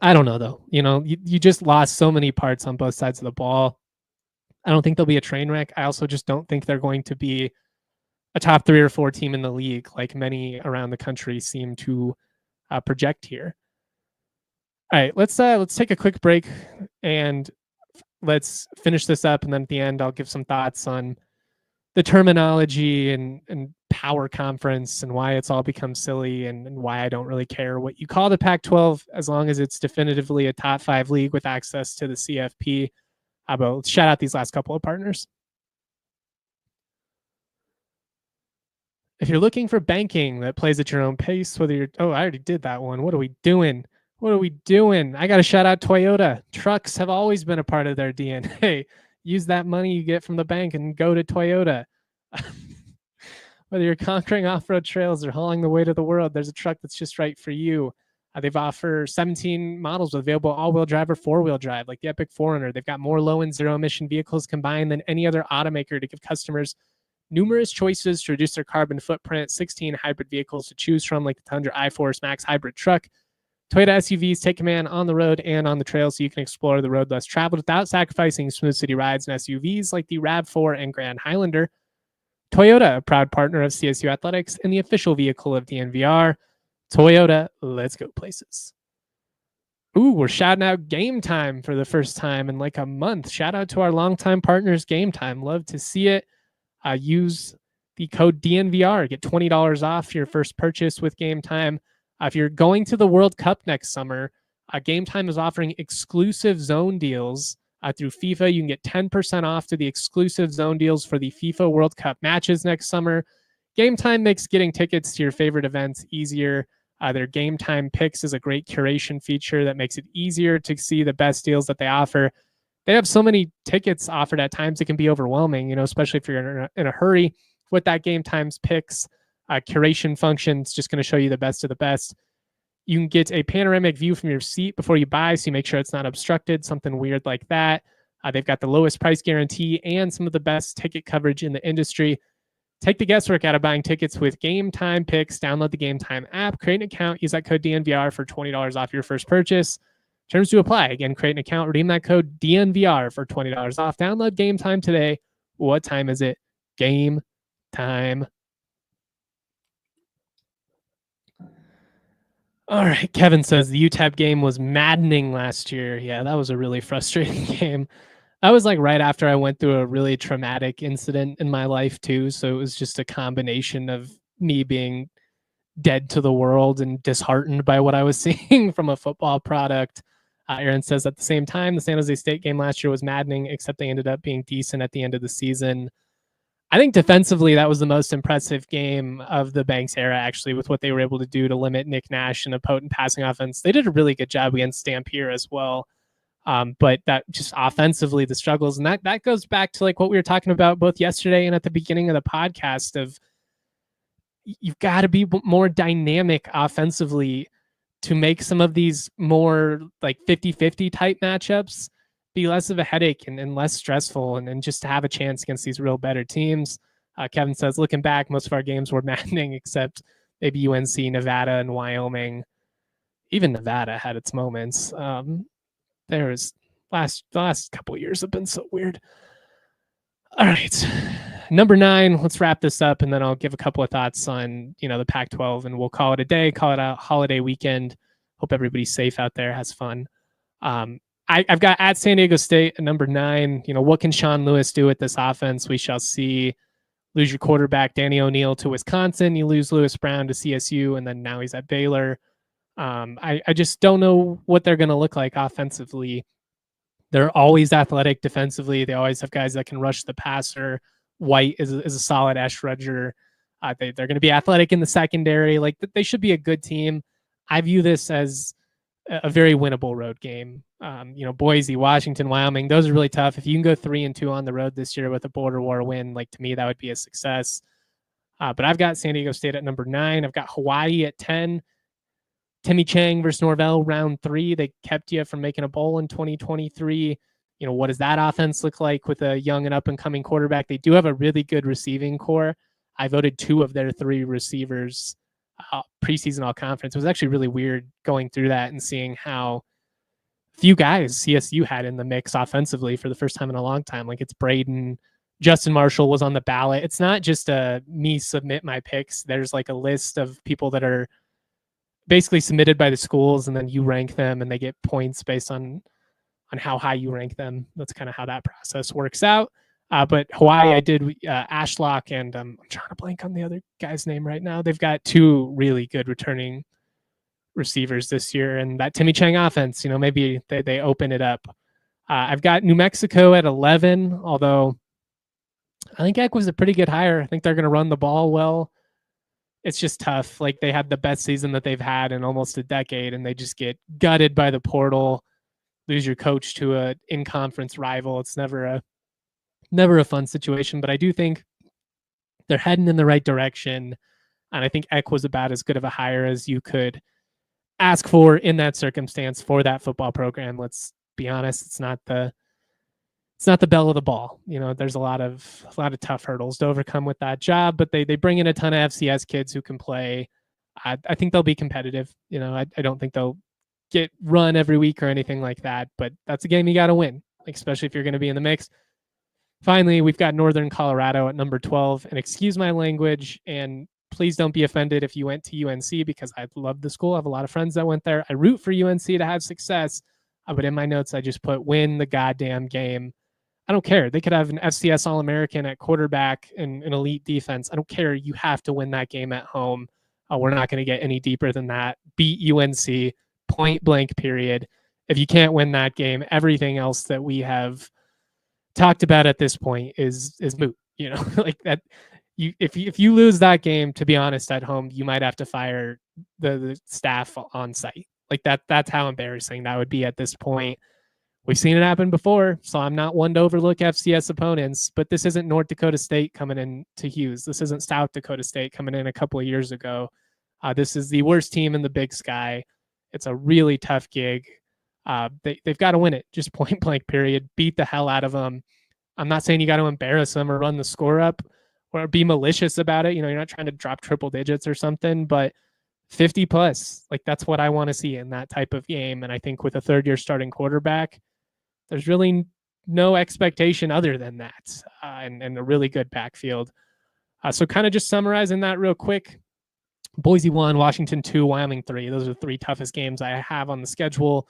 I don't know though. You just lost so many parts on both sides of the ball. I don't think they'll be a train wreck. I also just don't think they're going to be a top 3 or 4 team in the league like many around the country seem to project here. All right, let's take a quick break and let's finish this up. And then at the end, I'll give some thoughts on the terminology and power conference and why it's all become silly and why I don't really care what you call the Pac-12 as long as it's definitively a top 5 league with access to the CFP. But let's shout out these last couple of partners. If you're looking for banking that plays at your own pace, whether you're, I already did that one. What are we doing? I got to shout out Toyota. Trucks have always been a part of their DNA. Use that money you get from the bank and go to Toyota. Whether you're conquering off-road trails or hauling the weight of the world, there's a truck that's just right for you. They've offered 17 models with available all-wheel drive or four-wheel drive, like the Epic 4Runner. They've got more low and zero-emission vehicles combined than any other automaker to give customers numerous choices to reduce their carbon footprint, 16 hybrid vehicles to choose from, like the Tundra iForce Max hybrid truck. Toyota SUVs take command on the road and on the trail so you can explore the road less traveled without sacrificing smooth city rides and SUVs like the RAV4 and Grand Highlander. Toyota, a proud partner of CSU Athletics and the official vehicle of DNVR. Toyota, let's go places. Ooh, we're shouting out Game Time for the first time in like a month. Shout out to our longtime partners, Game Time. Love to see it. Use the code DNVR. Get $20 off your first purchase with Game Time. If you're going to the World Cup next summer, Game Time is offering exclusive zone deals through FIFA. You can get 10% off to the exclusive zone deals for the FIFA World Cup matches next summer. Game Time makes getting tickets to your favorite events easier. Their Game Time Picks is a great curation feature that makes it easier to see the best deals that they offer. They have so many tickets offered at times it can be overwhelming, especially if you're in a hurry. With that Game Times Picks curation function, it's just going to show you the best of the best. You can get a panoramic view from your seat before you buy, so you make sure it's not obstructed, something weird like that. They've got the lowest price guarantee and some of the best ticket coverage in the industry. Take the guesswork out of buying tickets with Game Time Picks. Download the Game Time app, create an account, use that code DNVR for $20 off your first purchase. Terms to apply. Again, create an account, redeem that code DNVR for $20 off. Download Game Time today. What time is it? Game time. All right, Kevin says the UTEP game was maddening last year. Yeah, that was a really frustrating game. That was like right after I went through a really traumatic incident in my life too. So it was just a combination of me being dead to the world and disheartened by what I was seeing from a football product. Aaron says at the same time, the San Jose State game last year was maddening, except they ended up being decent at the end of the season. I think defensively, that was the most impressive game of the Banks era, actually, with what they were able to do to limit Nick Nash and a potent passing offense. They did a really good job against Stampier as well. But that just offensively, the struggles, and that goes back to like what we were talking about both yesterday and at the beginning of the podcast of you've got to be more dynamic offensively to make some of these more like 50-50 type matchups be less of a headache and less stressful and just to have a chance against these real better teams. Kevin says, looking back, most of our games were maddening except maybe UNC, Nevada, and Wyoming. Even Nevada had its moments. There's last couple of years have been so weird. All right. Number 9, let's wrap this up, and then I'll give a couple of thoughts on, the Pac-12, and we'll call it a day, call it a holiday weekend. Hope everybody's safe out there, has fun. I've got at San Diego State at number 9. What can Sean Lewis do with this offense? We shall see. Lose your quarterback, Danny O'Neill, to Wisconsin. You lose Lewis Brown to CSU, and then now he's at Baylor. I just don't know what they're going to look like offensively. They're always athletic defensively. They always have guys that can rush the passer. White is a solid edge rusher. They're going to be athletic in the secondary. Like they should be a good team. I view this as a very winnable road game. Boise, Washington, Wyoming, those are really tough. If you can go 3-2 on the road this year with a border war win, like to me, that would be a success. But I've got San Diego State at number 9. I've got Hawaii at 10. Timmy Chang versus Norvell, round 3. They kept you from making a bowl in 2023. What does that offense look like with a young and up-and-coming quarterback? They do have a really good receiving core. I voted 2 of their 3 receivers preseason all-conference. It was actually really weird going through that and seeing how few guys CSU had in the mix offensively for the first time in a long time. Like it's Brayden, Justin Marshall was on the ballot. It's not just me submit my picks. There's like a list of people that are basically submitted by the schools, and then you rank them and they get points based on how high you rank them. That's kind of how that process works out. But Hawaii, I did Ashlock, and I'm trying to blank on the other guy's name right now. They've got 2 really good returning receivers this year, and that Timmy Chang offense, maybe they open it up. I've got New Mexico at 11, although I think Eck was a pretty good hire. I think they're going to run the ball well. It's just tough. Like they had the best season that they've had in almost a decade, and they just get gutted by the portal. Lose your coach to a in-conference rival. It's never a fun situation. But I do think They're heading in the right direction. And I think Eck was about as good of a hire as you could ask for in that circumstance for that football program. Let's be honest, it's not the bell of the ball. There's a lot of tough hurdles to overcome with that job, but they bring in a ton of FCS kids who can play. I think they'll be competitive. I don't think they'll get run every week or anything like that, but that's a game you got to win, especially if you're going to be in the mix. Finally, we've got Northern Colorado at number 12, and excuse my language, and please don't be offended if you went to UNC, because I love the school. I have a lot of friends that went there. I root for UNC to have success, but in my notes, I just put win the goddamn game. I don't care. They could have an FCS All-American at quarterback and an elite defense. I don't care. You have to win that game at home. We're not going to get any deeper than that. Beat UNC, point blank, period. If you can't win that game, everything else that we have talked about at this point is moot. Like that. If you lose that game, to be honest, at home, you might have to fire the staff on site. Like that's how embarrassing that would be at this point. We've seen it happen before, so I'm not one to overlook FCS opponents, but this isn't North Dakota State coming in to Hughes. This isn't South Dakota State coming in a couple of years ago. This is the worst team in the Big Sky. It's a really tough gig. They've got to win it, just point blank, period. Beat the hell out of them. I'm not saying you got to embarrass them or run the score up or be malicious about it. You're not trying to drop triple digits or something, but 50 plus, like that's what I want to see in that type of game. And I think with a third-year starting quarterback, there's really no expectation other than that, and a really good backfield. So kind of just summarizing that real quick. Boise 1, Washington 2, Wyoming 3. Those are the three toughest games I have on the schedule.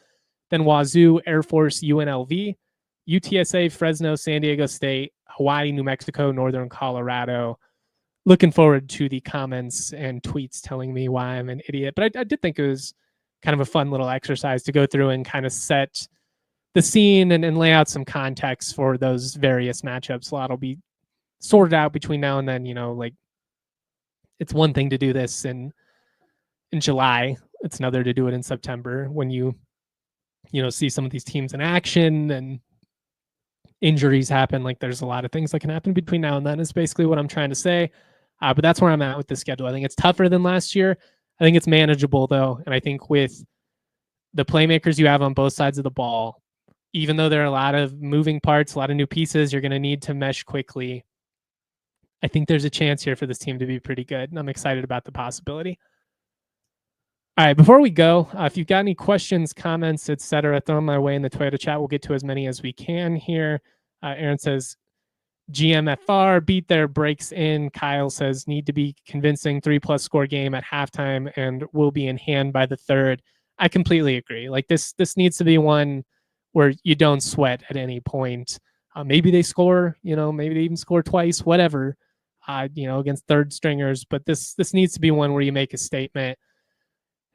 Then Wazoo, Air Force, UNLV, UTSA, Fresno, San Diego State, Hawaii, New Mexico, Northern Colorado. Looking forward to the comments and tweets telling me why I'm an idiot. But I did think it was kind of a fun little exercise to go through and kind of set the scene and lay out some context for those various matchups. A lot will be sorted out between now and then. Like it's one thing to do this in July. It's another to do it in September when you see some of these teams in action and injuries happen. Like there's a lot of things that can happen between now and then is basically what I'm trying to say. But that's where I'm at with the schedule. I think it's tougher than last year. I think it's manageable though. And I think with the playmakers you have on both sides of the ball, even though there are a lot of moving parts, a lot of new pieces, you're going to need to mesh quickly. I think there's a chance here for this team to be pretty good, and I'm excited about the possibility. All right, before we go, if you've got any questions, comments, etc., throw them my way in the Twitter chat. We'll get to as many as we can here. Aaron says, GMFR, beat their breaks in. Kyle says, need to be convincing 3+ score game at halftime and will be in hand by the third. I completely agree. Like this needs to be one where you don't sweat at any point. Maybe they score, maybe they even score twice, whatever, against third stringers. But this needs to be one where you make a statement.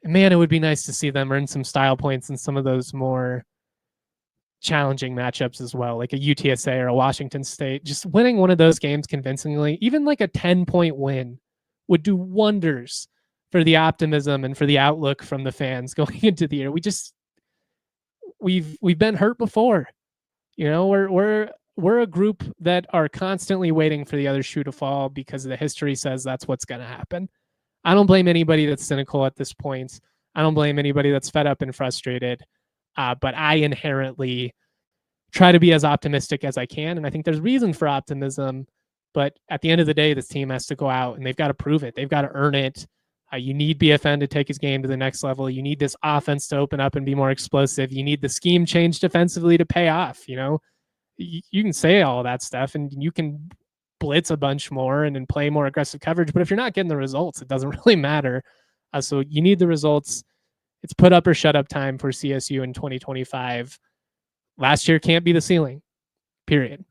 And man, it would be nice to see them earn some style points in some of those more challenging matchups as well, like a UTSA or a Washington State. Just winning one of those games convincingly, even like a 10-point win, would do wonders for the optimism and for the outlook from the fans going into the year. We've been hurt before. We're a group that are constantly waiting for the other shoe to fall because the history says that's what's going to happen. I don't blame anybody that's cynical at this point. I don't blame anybody that's fed up and frustrated. But I inherently try to be as optimistic as I can. And I think there's reason for optimism. But at the end of the day, this team has to go out and they've got to prove it. They've got to earn it. You need BFN to take his game to the next level. You need this offense to open up and be more explosive. You need the scheme change defensively to pay off. You can say all that stuff and you can blitz a bunch more and then play more aggressive coverage. But if you're not getting the results, it doesn't really matter. So you need the results. It's put up or shut up time for CSU in 2025. Last year can't be the ceiling, period.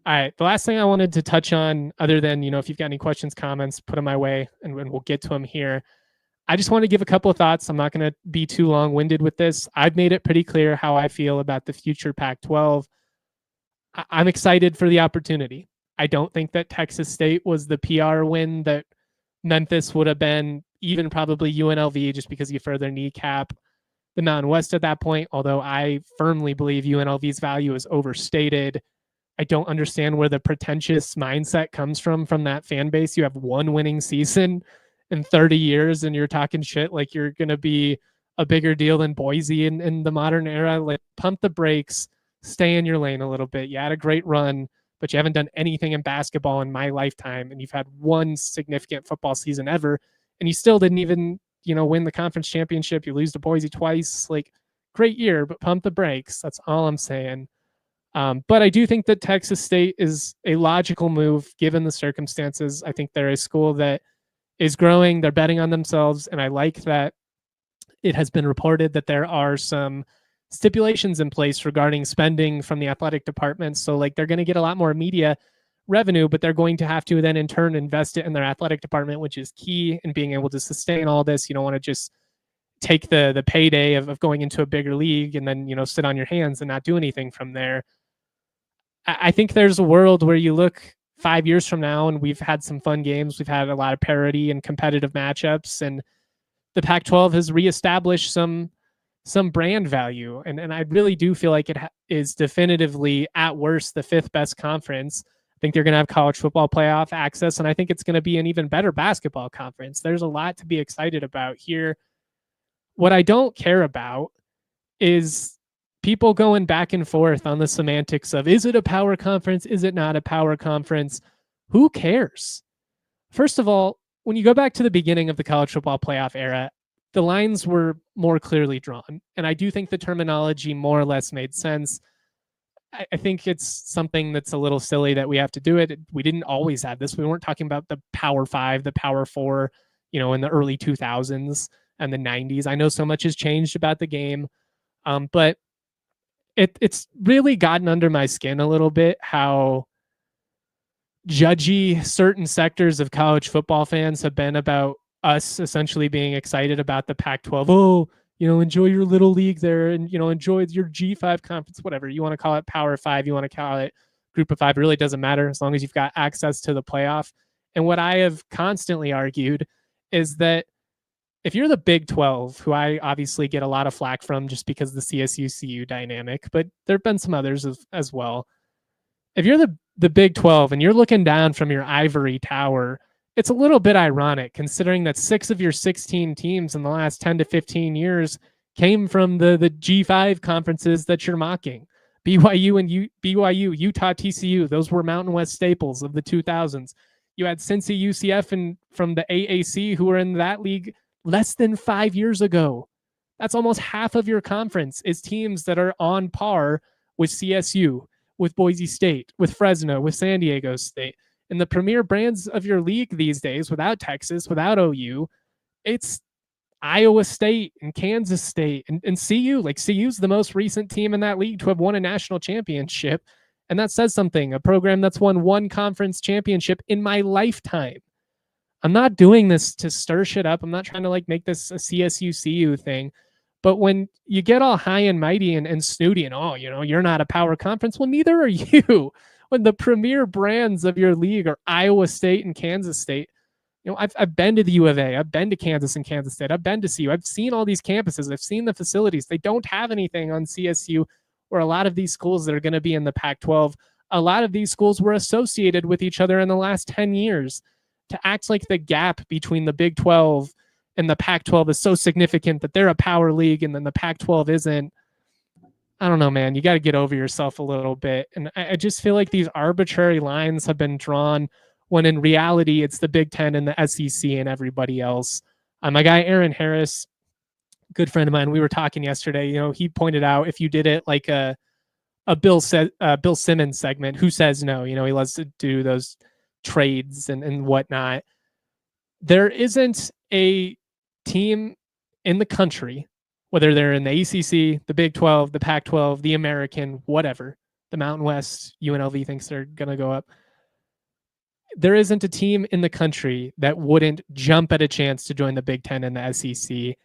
All right, the last thing I wanted to touch on, other than, if you've got any questions, comments, put them my way, and we'll get to them here. I just want to give a couple of thoughts. I'm not going to be too long-winded with this. I've made it pretty clear how I feel about the future Pac-12. I'm excited for the opportunity. I don't think that Texas State was the PR win that Memphis would have been, even probably UNLV, just because you further kneecap the Mountain West at that point, although I firmly believe UNLV's value is overstated. I don't understand where the pretentious mindset comes from that fan base. You have one winning season in 30 years and you're talking shit like you're going to be a bigger deal than Boise in the modern era. Like, pump the brakes, stay in your lane a little bit. You had a great run, but you haven't done anything in basketball in my lifetime. And you've had one significant football season ever. And you still didn't even, win the conference championship. You lose to Boise twice. Like, great year, but pump the brakes. That's all I'm saying. But I do think that Texas State is a logical move given the circumstances. I think they're a school that is growing. They're betting on themselves. And I like that it has been reported that there are some stipulations in place regarding spending from the athletic department. So like they're going to get a lot more media revenue, but they're going to have to then in turn invest it in their athletic department, which is key in being able to sustain all this. You don't want to just take the payday of going into a bigger league and then, sit on your hands and not do anything from there. I think there's a world where you look 5 years from now and we've had some fun games. We've had a lot of parity and competitive matchups, and the Pac-12 has reestablished some brand value. And I really do feel like it is definitively at worst the fifth best conference. I think they're going to have college football playoff access, and I think it's going to be an even better basketball conference. There's a lot to be excited about here. What I don't care about is people going back and forth on the semantics of, is it a power conference? Is it not a power conference? Who cares? First of all, when you go back to the beginning of the college football playoff era, the lines were more clearly drawn. And I do think the terminology more or less made sense. I think it's something that's a little silly that we have to do it. We didn't always have this. We weren't talking about the Power 5, the Power 4, in the early 2000s and the 90s. I know so much has changed about the game, but it's really gotten under my skin a little bit how judgy certain sectors of college football fans have been about us essentially being excited about the Pac-12. Oh, enjoy your little league there and, enjoy your G5 conference, whatever. You want to call it Power 5, you want to call it Group of 5, it really doesn't matter as long as you've got access to the playoff. And what I have constantly argued is that if you're the Big 12, who I obviously get a lot of flack from just because of the CSU-CU dynamic, but there have been some others as well. If you're the Big 12 and you're looking down from your ivory tower, it's a little bit ironic considering that 6 of your 16 teams in the last 10 to 15 years came from the G5 conferences that you're mocking. BYU, Utah, TCU, those were Mountain West staples of the 2000s. You had Cincy, UCF, and from the AAC who were in that league less than 5 years ago. That's almost half of your conference is teams that are on par with CSU, with Boise State, with Fresno, with San Diego State. And the premier brands of your league these days, without Texas, without OU, it's Iowa State and Kansas State and CU. Like, CU's the most recent team in that league to have won a national championship. And that says something, a program that's won one conference championship in my lifetime. I'm not doing this to stir shit up. I'm not trying to make this a CSU CU thing. But when you get all high and mighty and snooty and, you're not a power conference, well, neither are you. When the premier brands of your league are Iowa State and Kansas State, I've been to the U of A. I've been to Kansas and Kansas State. I've been to CU. I've seen all these campuses. I've seen the facilities. They don't have anything on CSU or a lot of these schools that are going to be in the Pac-12. A lot of these schools were associated with each other in the last 10 years. To act like the gap between the Big 12 and the Pac-12 is so significant that they're a power league and then the Pac-12 isn't. I don't know, man. You got to get over yourself a little bit. And I just feel like these arbitrary lines have been drawn when in reality it's the Big 10 and the SEC and everybody else. My guy Aaron Harris, good friend of mine, we were talking yesterday. He pointed out if you did it like a Bill Simmons segment, who says no? He loves to do those trades and whatnot. There isn't a team in the country, whether they're in the ACC, the Big 12, the Pac-12, the American, whatever, the Mountain West, UNLV thinks they're going to go up. There isn't a team in the country that wouldn't jump at a chance to join the Big 10 and the SEC.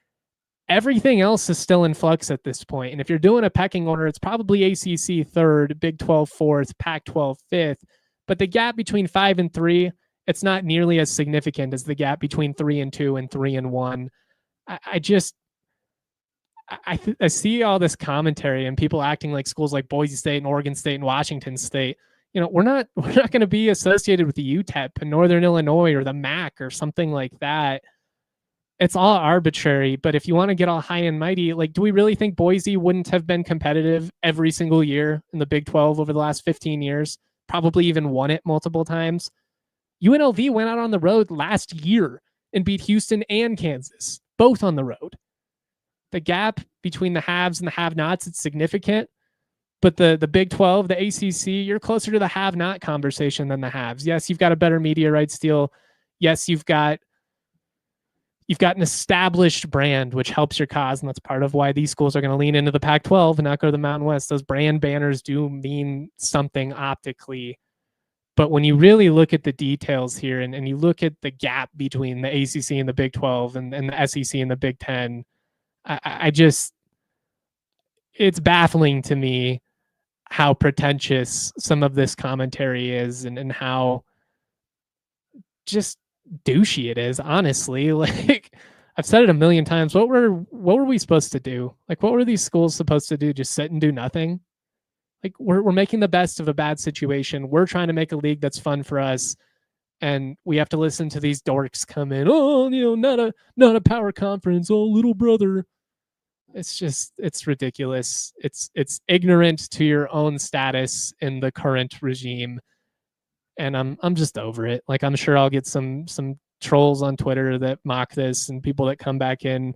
Everything else is still in flux at this point. And if you're doing a pecking order, it's probably ACC third, Big 12 fourth, Pac-12 fifth. But the gap between 5 and 3, it's not nearly as significant as the gap between 3 and 2 and 3 and 1. I see all this commentary and people acting like schools like Boise State and Oregon State and Washington State, we're not going to be associated with the UTEP and Northern Illinois or the MAC or something like that. It's all arbitrary. But if you want to get all high and mighty, like, do we really think Boise wouldn't have been competitive every single year in the Big 12 over the last 15 years? Probably even won it multiple times. UNLV went out on the road last year and beat Houston and Kansas, both on the road. The gap between the haves and the have-nots, it's significant. But the Big 12, the ACC, you're closer to the have-not conversation than the haves. Yes, you've got a better media rights deal. Yes, you've got an established brand, which helps your cause, and that's part of why these schools are going to lean into the Pac-12 and not go to the Mountain West. Those brand banners do mean something optically. But when you really look at the details here and you look at the gap between the ACC and the Big 12 and the SEC and the Big 10, it's baffling to me how pretentious some of this commentary is and how just douchey it is, honestly. Like, I've said it a million times. What were we supposed to do? Like, what were these schools supposed to do? Just sit and do nothing? Like, we're making the best of a bad situation. We're trying to make a league that's fun for us, and we have to listen to these dorks come in. Oh, not a power conference. Oh, little brother. It's ridiculous. It's ignorant to your own status in the current regime. And I'm just over it. Like, I'm sure I'll get some trolls on Twitter that mock this and people that come back in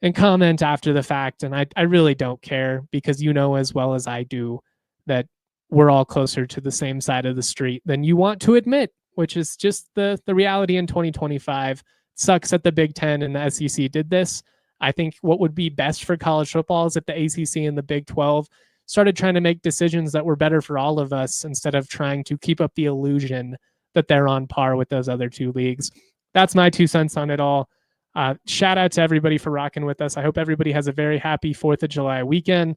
and comment after the fact. And I really don't care, because as well as I do that we're all closer to the same side of the street than you want to admit, which is just the reality in 2025. It sucks that the Big 10 and the SEC did this. I think what would be best for college football is if the ACC and the Big 12 started trying to make decisions that were better for all of us instead of trying to keep up the illusion that they're on par with those other two leagues. That's my 2 cents on it all. Shout out to everybody for rocking with us. I hope everybody has a very happy 4th of July weekend.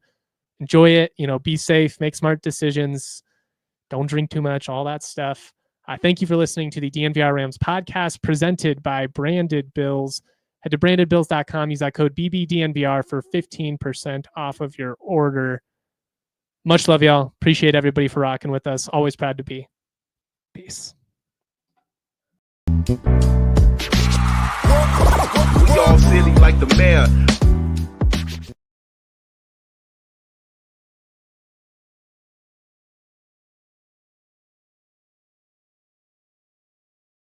Enjoy it. Be safe, make smart decisions. Don't drink too much, all that stuff. Thank you for listening to the DNVR Rams podcast presented by Branded Bills. Head to brandedbills.com. Use that code BBDNVR for 15% off of your order. Much love, y'all. Appreciate everybody for rocking with us. Always proud to be. Peace. We all silly like the mayor.